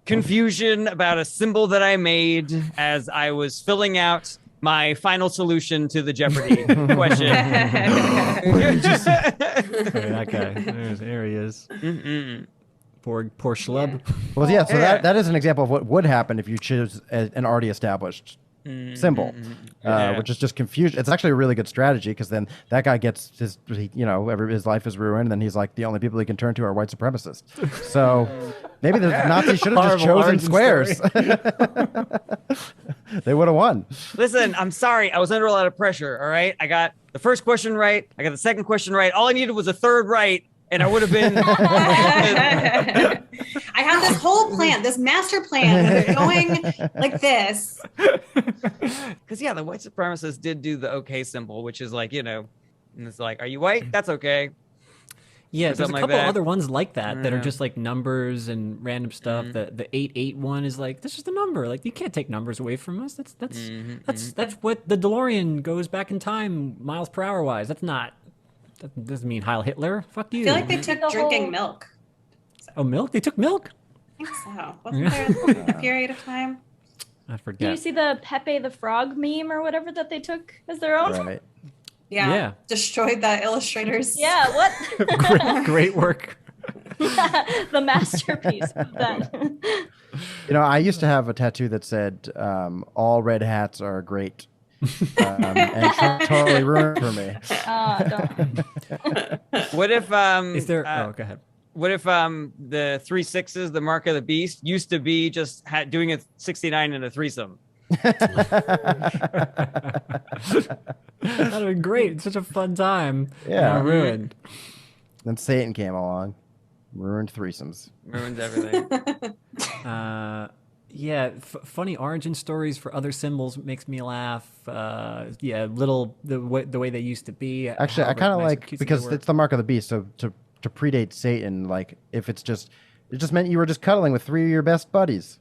confusion about a symbol that I made as I was filling out my final solution to the Jeopardy question. That guy. There he is. Poor schlub. Well, yeah. So that is an example of what would happen if you choose an already established symbol, which is just confusion. It's actually a really good strategy because then that guy gets his life is ruined, and then he's like the only people he can turn to are white supremacists. So maybe the Nazis should have just chosen squares. They would have won. Listen, I'm sorry. I was under a lot of pressure. All right. I got the first question right. I got the second question right. All I needed was a third right. And I would have been. I have this whole plan, this master plan. We're going like this. Because, the white supremacists did do the okay symbol, which is like, and it's like, are you white? That's okay. Yeah, there's a couple other ones like that Yeah. are just like numbers and random stuff. The 88 one is like, this is the number. Like, you can't take numbers away from us. That's what the DeLorean goes back in time miles per hour wise. That doesn't mean Heil Hitler. Fuck you. I feel like they took drinking milk. Oh, milk? They took milk? I think so. Wasn't there a period of time? I forget. Do you see the Pepe the Frog meme or whatever that they took as their own? Right. Yeah. Destroyed that illustrator's. Yeah, what? Great work. The masterpiece of that. I used to have a tattoo that said, all red hats are great. And Trump totally ruined for me. Don't. What if Is there? Go ahead. What if the 3 6s, the mark of the beast, used to be just doing a 69 in a threesome? That'd have been great. It's such a fun time. Yeah. Ruined. Then Satan came along, ruined threesomes. Ruins everything. Yeah, funny origin stories for other symbols makes me laugh. The way they used to be. Actually, I kind of like, because it's the mark of the beast, so to predate Satan, like if it just meant you were just cuddling with 3 of your best buddies.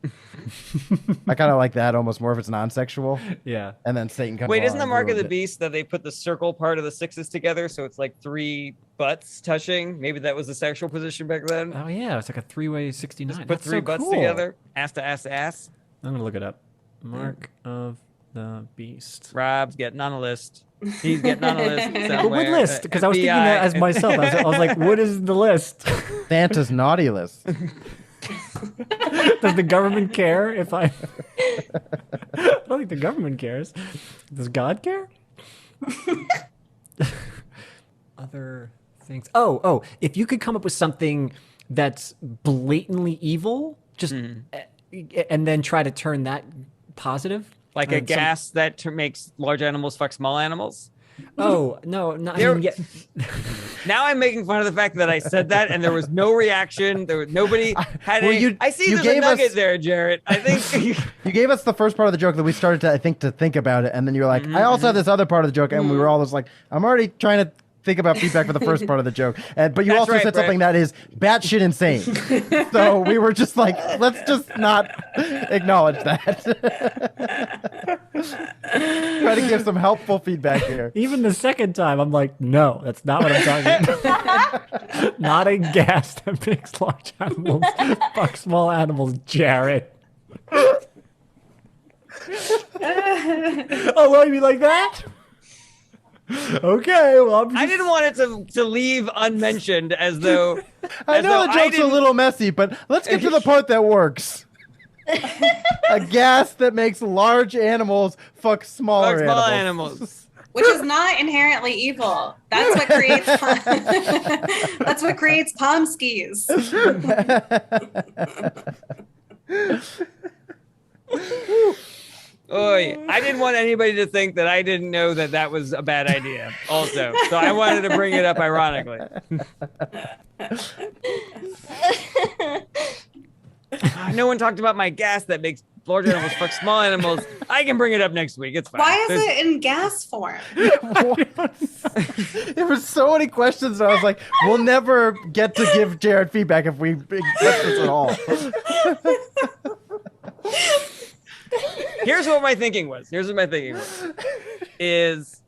I kind of like that almost more if it's non-sexual. Yeah. And then Satan comes Wait, along isn't the and mark of ruins the it. beast that they put the circle part of the 6s together, so it's like 3 butts touching? Maybe that was the sexual position back then. Oh yeah, it's like a 3-way 69. Just put That's 3 so butts cool. together, ass to ass to ass. I'm gonna look it up. Mark of the beast. Rob's getting on a list. He's getting on a list But somewhere. what list? Because I was thinking that as myself. I was like, what is the list? Santa's naughty list. Does the government care if I don't think the government cares. Does God care? Other things. Oh, if you could come up with something that's blatantly evil, just and then try to turn that positive. Like a gas that makes large animals fuck small animals. Oh, no, not There- I mean, yeah. Now I'm making fun of the fact that I said that and there was no reaction. There was nobody had Well, any. I see you there's a gave nugget us- there, Jarret. I think You gave us the first part of the joke that we started to, I think, to think about it, and then you're like, I also have this other part of the joke, and we were all just like, I'm already trying to think about feedback for the first part of the joke, but you That's also right, said Brett. something that is batshit insane. So we were just like, let's just not acknowledge that. Try to give some helpful feedback here. Even the second time, I'm like, no, that's not what I'm talking about. Not a gas that makes large animals fuck small animals, Jarret. Oh, well, you mean like that? Okay, well, I'm just... I didn't want it to leave unmentioned as though. I as know though the joke's a didn't- little messy, but let's get to the part that works. A gas that makes large animals fuck smaller fuck small animals. animals. Which is not inherently evil. That's what creates that's what creates palm skis. Oy, I didn't want anybody to think that I didn't know that that was a bad idea. Also, so I wanted to bring it up ironically. No one talked about my gas that makes large animals fuck small animals. I can bring it up next week. It's fine. Why is it in gas form? There were so many questions, and I was like, we'll never get to give Jarret feedback if we get this at all. Here's what my thinking was. Is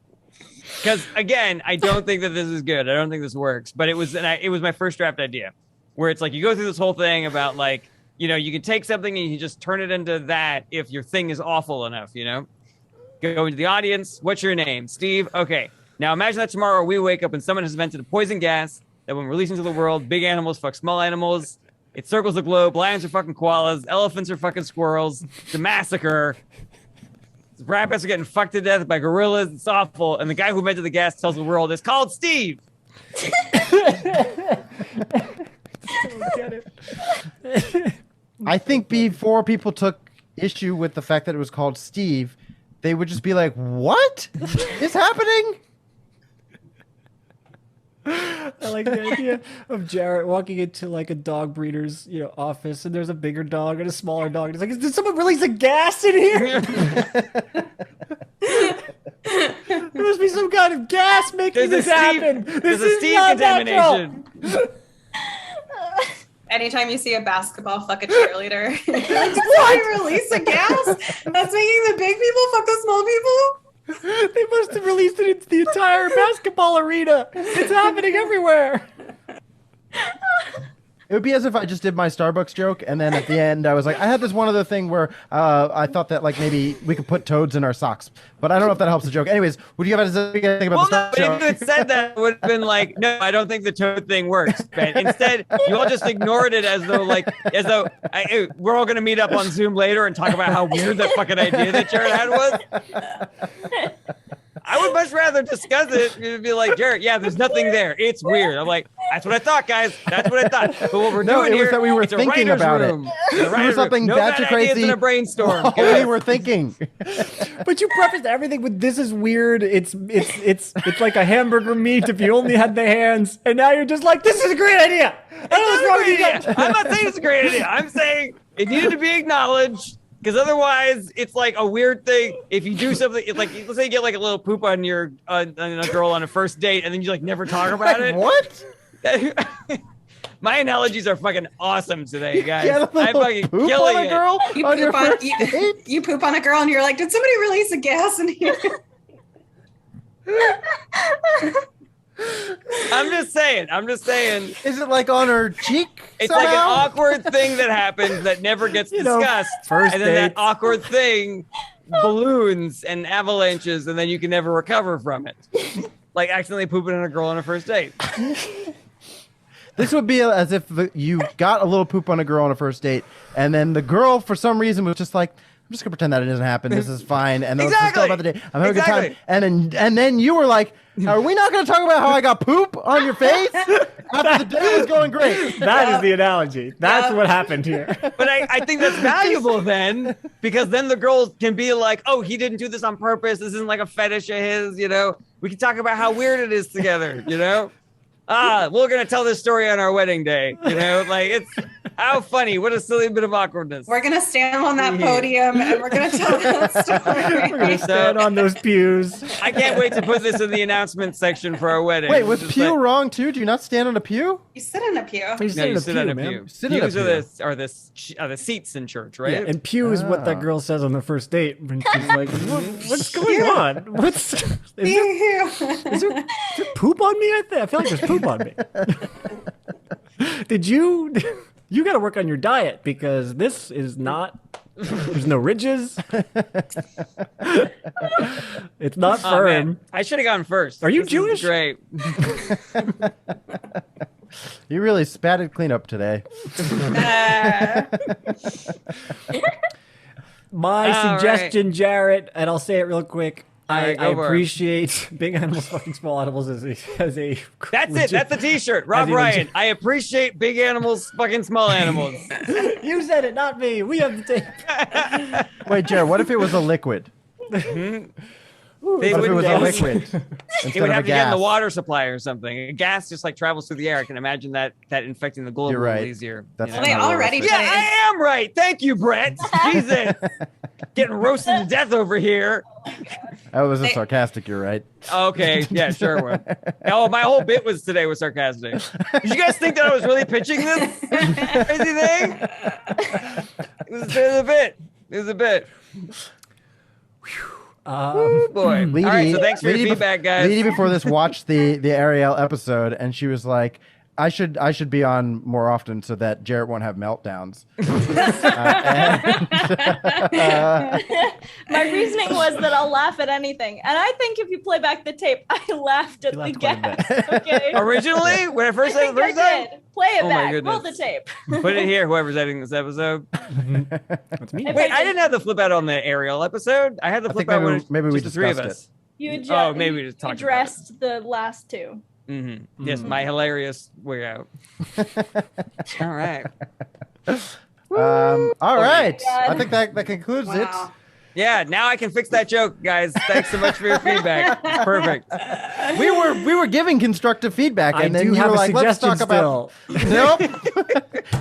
Because again, I don't think that this is good. I don't think this works. But it was my first draft idea, where it's like you go through this whole thing about like, you know, you can take something and you can just turn it into that if your thing is awful enough, you know? Go into the audience. What's your name? Steve. Okay. Now imagine that tomorrow we wake up and someone has invented a poison gas that when released into the world, big animals fuck small animals. It circles the globe. Lions are fucking koalas. Elephants are fucking squirrels. It's a massacre. Rabbits are getting fucked to death by gorillas. It's awful. And the guy who invented the gas tells the world it's called Steve. I think before people took issue with the fact that it was called Steve, they would just be like, "What is happening?" I like the idea of Jarret walking into like a dog breeder's, office, and there's a bigger dog and a smaller dog. And he's like, "Did someone release a gas in here? There must be some kind of gas making this happen. There's a Steve contamination." Anytime you see a basketball fuck a cheerleader, you're like, did somebody release a gas that's making the big people fuck the small people? They must have released it into the entire basketball arena. It's happening everywhere. It would be as if I just did my Starbucks joke, and then at the end I was like, I had this one other thing where I thought that like maybe we could put toads in our socks, but I don't know if that helps the joke. Anyways, what do you guys think about the Starbucks if you joke? had said that, it would have been like, no, I don't think the toad thing works. Ben. Instead, you all just ignored it as though we're all going to meet up on Zoom later and talk about how weird that fucking idea that Jarret had was. I would much rather discuss it. It'd be like, Jarret, yeah, there's nothing there. It's weird. I'm like, that's what I thought, guys. That's what I thought. But what we're doing it was here, that we were it's a thinking writer's about room. it. It's a writer's something room. No batshit bad ideas crazy. in a brainstorm. While we were thinking. But you prefaced everything with "this is weird. It's like a hamburger meat if you only had the hands." And now you're just like, "This is a great idea." I don't know what's wrong with you guys. I'm not saying it's a great idea. I'm saying it needed to be acknowledged. Because otherwise, it's like a weird thing. If you do something, it's like, let's say you get like a little poop on your on a girl on a first date, and then you like never talk about it. What? My analogies are fucking awesome today, guys. Get a I'm little fucking poop killing on a it. girl on your first date? You poop on a girl and you're like, did somebody release a gas in here? I'm just saying. Is it like on her cheek? It's somehow? like an awkward thing that happens that never gets discussed. first and then that dates. awkward thing balloons and avalanches, and then you can never recover from it. Like accidentally pooping on a girl on a first date. This would be as if you got a little poop on a girl on a first date, and then the girl, for some reason, was just like, I'm just gonna pretend that it doesn't happen. This is fine, and let's just talk about the day. I'm having a good time. And then you were like, are we not gonna talk about how I got poop on your face after the day was going great? That is the analogy. That's what happened here. But I think that's valuable then, because then the girls can be like, oh, he didn't do this on purpose. This isn't like a fetish of his, you know. We can talk about how weird it is together, you know. We're gonna tell this story on our wedding day, you know. Like, it's how funny. What a silly bit of awkwardness. We're gonna stand on that podium and we're gonna tell that story. We're gonna stand on those pews. I can't wait to put this in the announcement section for our wedding. Wait, was Just pew like- wrong too? Do you not stand on a pew? You sit in a pew. You No, you sit on a man. pew. Sit in a Pews pew. are the seats in church, right? Yeah, and pew is what that girl says on the first date when she's like, "What's going on? Is there poop on me? I feel like there's poop on me." Did you? You got to work on your diet because this is not. There's no ridges. It's not Oh, firm. man. I should have gone first. Are you This is Jewish? Great. You really spatted cleanup today. My All suggestion, Jarret, and I'll say it real quick. All I right, go for it. appreciate big animals fucking small animals as a That's it. That's the T-shirt. Rob As he Ryan. legit- I appreciate big animals, fucking small animals. You said it, not me. We have the tape. Wait, Jared, what if it was a liquid? They What if it was a gas. liquid It instead would of a have to get in the gas? water supply or something. A gas just like travels through the air. I can imagine that infecting the globe You're a little right. easier. That's you know? They not already realistic. Yeah, I am right. Thank you, Brett. Jesus. Getting roasted to death over here. That was a sarcastic. You're right. Okay, yeah, sure. Well. Oh, my whole bit was sarcastic. Did you guys think that I was really pitching this crazy thing? It was a bit. It was a bit. Boy. Leedy, All right, so thanks for your Leedy feedback, guys. Leedy before this watched the Ariel episode, and she was like, I should be on more often so that Jarret won't have meltdowns. My reasoning was that I'll laugh at anything, and I think if you play back the tape, I laughed at the laughed quite a gas. bit. Okay. Originally, when I first said it the I first time, did. Play it Oh my back. Roll goodness. the tape. put it here. Whoever's editing this episode. That's me. If Wait, I did- didn't have the flip out on the Ariel episode. I had the I flip think out when maybe we just the three of discussed us. You Oh, maybe we just talked about it. addressed the last two. Yes, my hilarious way out. All right. All right. God. I think that concludes Wow. Yeah, now I can fix that joke, guys. Thanks so much for your feedback. Perfect. it. We were giving constructive feedback, I and then do you have were a like, let's suggestion talk about. Nope.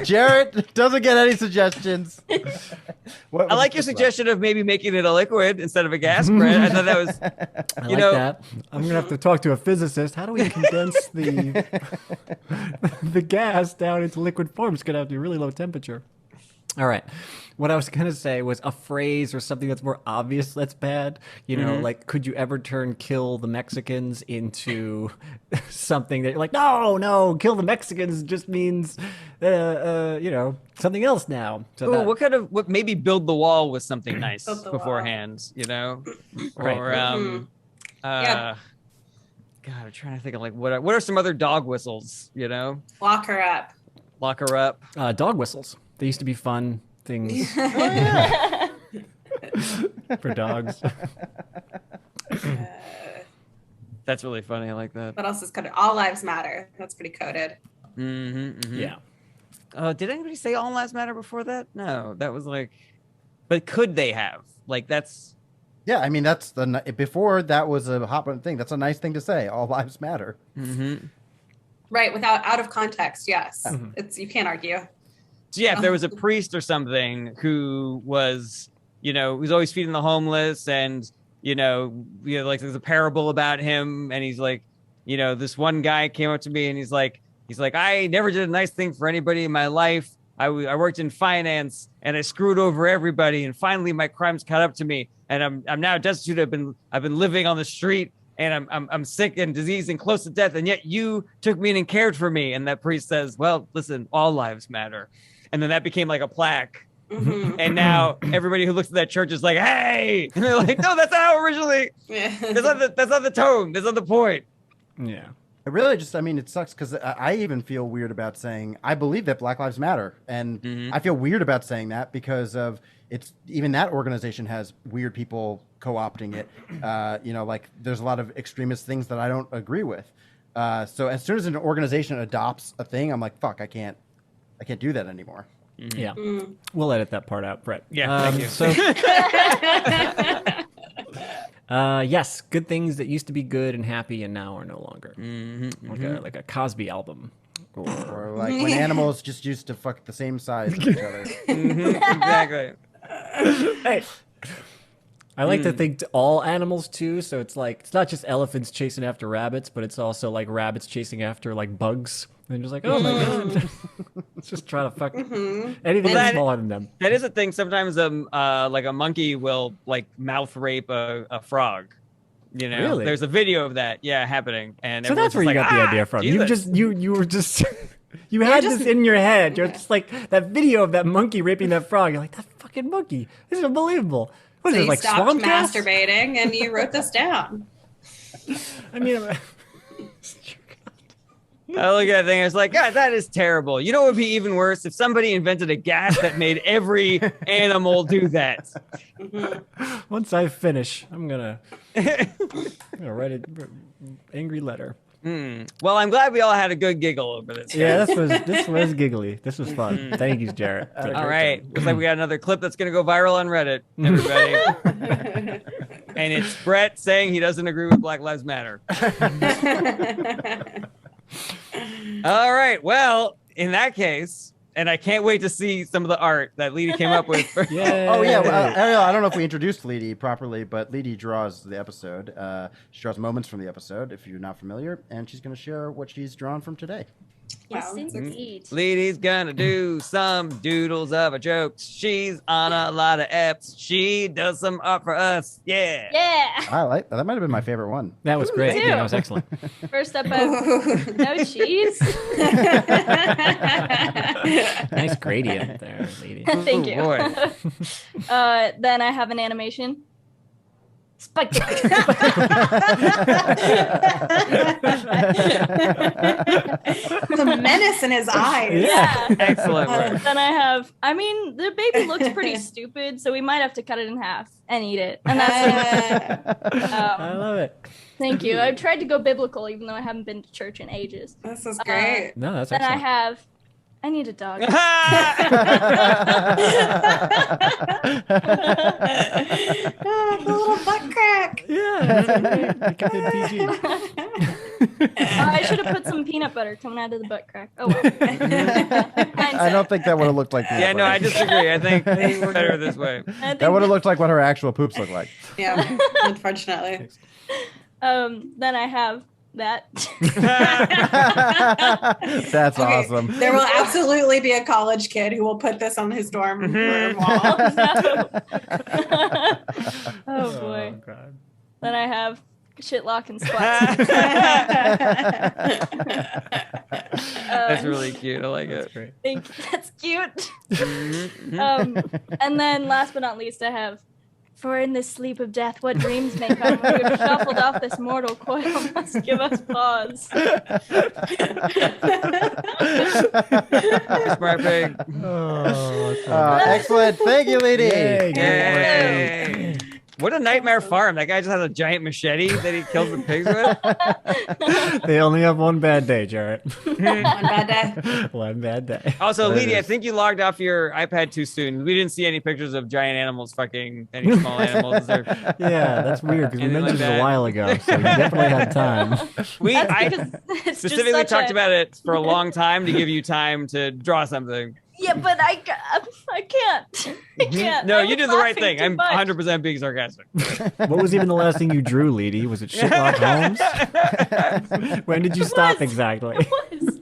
Jarret doesn't get any suggestions. What I was like it your about? suggestion of maybe making it a liquid instead of a gas, Brett. I thought that was, I you like know, that. I'm gonna have to talk to a physicist. How do we condense the the gas down into liquid form? It's gonna have to be really low temperature. All right. What I was gonna say was a phrase or something that's more obvious that's bad. You know, like, could you ever turn "kill the Mexicans" into something that you're like, no, kill the Mexicans just means, you know, something else now. So ooh, what maybe build the wall was something nice Build the wall. beforehand, you know? Right. Or, Yeah. God, I'm trying to think of like, what are some other dog whistles, you know? Lock her up. Lock her up. dog whistles. They used to be fun things for dogs. That's really funny. I like that. What else is coded? All lives matter. That's pretty coded. Yeah. Did anybody say all lives matter before that? No, that was like, but could they have? Like, that's, Yeah, I mean that's before that was a hot button thing. That's a nice thing to say. All lives matter. Right, without out of context, yes. It's you can't argue. so yeah, if there was a priest or something who was, you know, who's always feeding the homeless and, you know, like there's a parable about him and he's like, you know, this one guy came up to me and he's like, I never did a nice thing for anybody in my life. I worked in finance and I screwed over everybody. And finally my crimes caught up to me and I'm now destitute. I've been living on the street and I'm sick and diseased and close to death. And yet you took me in and cared for me. And that priest says, well, listen, all lives matter. And then that became like a plaque. And now everybody who looks at that church is like, hey, and they're like, no, that's not how originally, that's not the tone. That's not the point. Yeah. It really just, I mean, it sucks because I even feel weird about saying I believe that Black Lives Matter, and I feel weird about saying that because of it's even that organization has weird people co-opting it. You know, like there's a lot of extremist things that I don't agree with. So as soon as an organization adopts a thing, I'm like, fuck, I can't do that anymore. Yeah. We'll edit that part out, Brett. Yeah, thank you. So, yes, good things that used to be good and happy and now are no longer. Like a Cosby album. Or like when animals just used to fuck the same size as each other. Exactly. Hey. I like to think all animals too, so it's like it's not just elephants chasing after rabbits, but it's also like rabbits chasing after like bugs. And just like, oh my god, let's just try to fuck anything that's smaller than them. That is a thing. Sometimes like a monkey will like mouth rape a frog. You know, Really? there's a video of that, happening. And So that's where you got the idea from. Jesus. You were just you had this in your head. You're just like that video of that monkey raping that frog. You're like, that fucking monkey. This is unbelievable. What So is it, you like stopped swamp gas? masturbating and you wrote this down. I mean, I look at that thing. It's like, God, that is terrible. You know what would be even worse if somebody invented a gas that made every animal do that. once I finish, I'm gonna write an angry letter. Well, I'm glad we all had a good giggle over this. Yeah, this was giggly. This was fun. Thank you, Jarret. All right. Looks like we got another clip that's going to go viral on Reddit, everybody. And it's Brett saying he doesn't agree with Black Lives Matter. All right. Well, in that case, and I can't wait to see some of the art that Leedy came up with. Yeah. Oh yeah, well, Ariel, I don't know if we introduced Leedy properly, but Leedy draws the episode. She draws moments from the episode, if you're not familiar, and she's going to share what she's drawn from today. Yes, Wow. indeed. Leedy's gonna do some doodles of a jokes. She's on a lot of eps. She does some art for us. Yeah. Yeah. I like that. That might have been my favorite one. That was great. too. Yeah, that was excellent. First up, no cheese. Nice gradient there, lady. Thank Ooh, you. boy. Then I have an animation. Spike. The menace in his eyes. Yeah. Excellent work. Then I have. I mean, the baby looks pretty stupid, so we might have to cut it in half and eat it. And that's. I love it. Thank you. I've tried to go biblical, even though I haven't been to church in ages. This is great. No, that's Then I excellent. have. I need a dog. The little butt crack. Yeah, make it PG. I should have put some peanut butter coming out of the butt crack. Oh well. I don't think that would have looked like. Yeah, no, I disagree. I think we're better this way. That would have looked like what her actual poops look like. Yeah, unfortunately. Then I have that. That's Okay, awesome. There will absolutely be a college kid who will put this on his dorm room wall. Oh boy. God. Then I have shitlock and squats. That's really cute. I like That's it. great. Thank you. That's cute. Mhm. And then last but not least, I have. For in this sleep of death, what dreams may come when we have shuffled off this mortal coil must give us pause. Smart pig. Excellent. Thank you, lady. Yay, Yay. What a nightmare farm. That guy just has a giant machete that he kills the pigs with. They only have one bad day, Jarret. One bad day. One bad day. Also, There it Leedy, I is. think you logged off your iPad too soon. We didn't see any pictures of giant animals fucking any small animals. Or... Yeah, that's weird because we Anything like mentioned it that. a while ago, so you definitely had time. That's I because it's specifically just such talked a, about it for a long time to give you time to draw something. Yeah, but I can't. I can't. No, I you was did the right laughing thing. too I'm much. 100% being sarcastic. What was even the last thing you drew, Leedy? Was it Shitlock Holmes? When did you stop was. exactly? It was.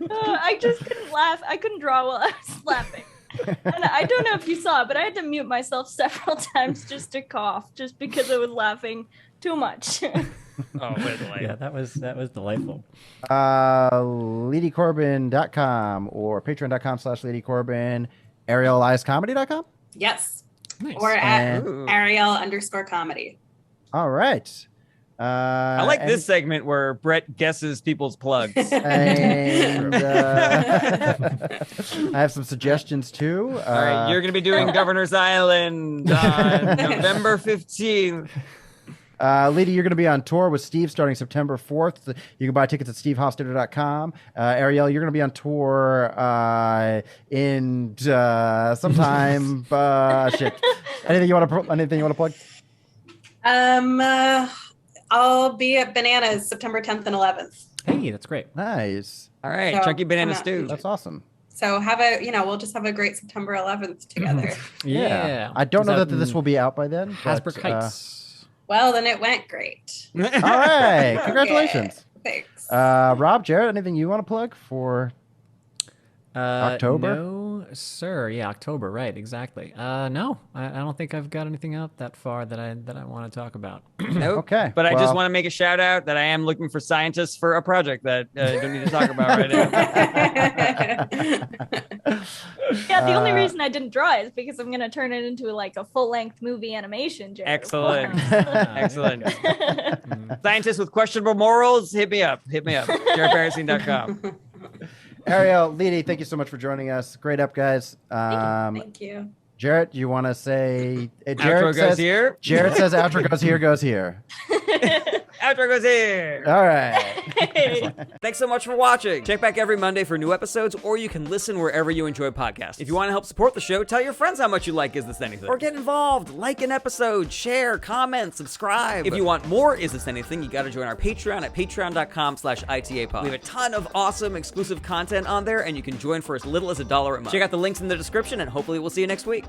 I just couldn't laugh. I couldn't draw while I was laughing. And I don't know if you saw it, but I had to mute myself several times just to cough, just because I was laughing too much. Oh, what a delight. Yeah, that was delightful. LeedyCorbin.com or patreon.com/LeedyCorbin. ArielEliasComedy.com. Yes. Nice. Or at Ooh. Ariel_comedy. All right. I like this segment where Brett guesses people's plugs. And I have some suggestions too. All right, you're going to be doing Governor's Island on November 15th. Leedy, you're going to be on tour with Steve starting September 4th. You can buy tickets at stevehofstadter.com. Ariel, you're going to be on tour in sometime. Shit. Anything you want to plug? I'll be at Bananas September 10th and 11th. Hey, that's great. Nice. All right, So, Chunky Banana come on. Stew. That's awesome. So we'll just have a great September 11th together. Yeah. I don't Is know that this will be out by then. Hasbrook but, Heights. Well, then it went great. all right. Congratulations. Thanks. Rob, Jarret, anything you want to plug for October? No, sir. Yeah, October. Right. Exactly. No, I don't think I've got anything out that far that I want to talk about. Nope. Okay. But I just well- want to make a shout out that I am looking for scientists for a project that I don't need to talk about right now. Yeah, the only reason I didn't draw it is because I'm gonna turn it into like a full-length movie animation. Jared. Excellent. Of Excellent. Scientists with questionable morals, hit me up. JarrettBernstein.com. Ariel, Leedy, thank you so much for joining us. Great up, guys. Thank you. Jarret, you want to say? Outro goes here. Jarret says outro goes here, goes here. Outro goes here. All right. Hey. Thanks so much for watching. Check back every Monday for new episodes, or you can listen wherever you enjoy podcasts. If you want to help support the show, tell your friends how much you like Is This Anything? Or get involved, like an episode, share, comment, subscribe. If you want more Is This Anything, you gotta join our Patreon at patreon.com/ITAPod. We have a ton of awesome exclusive content on there, and you can join for as little as $1 a month. Check out the links in the description, and hopefully we'll see you next week.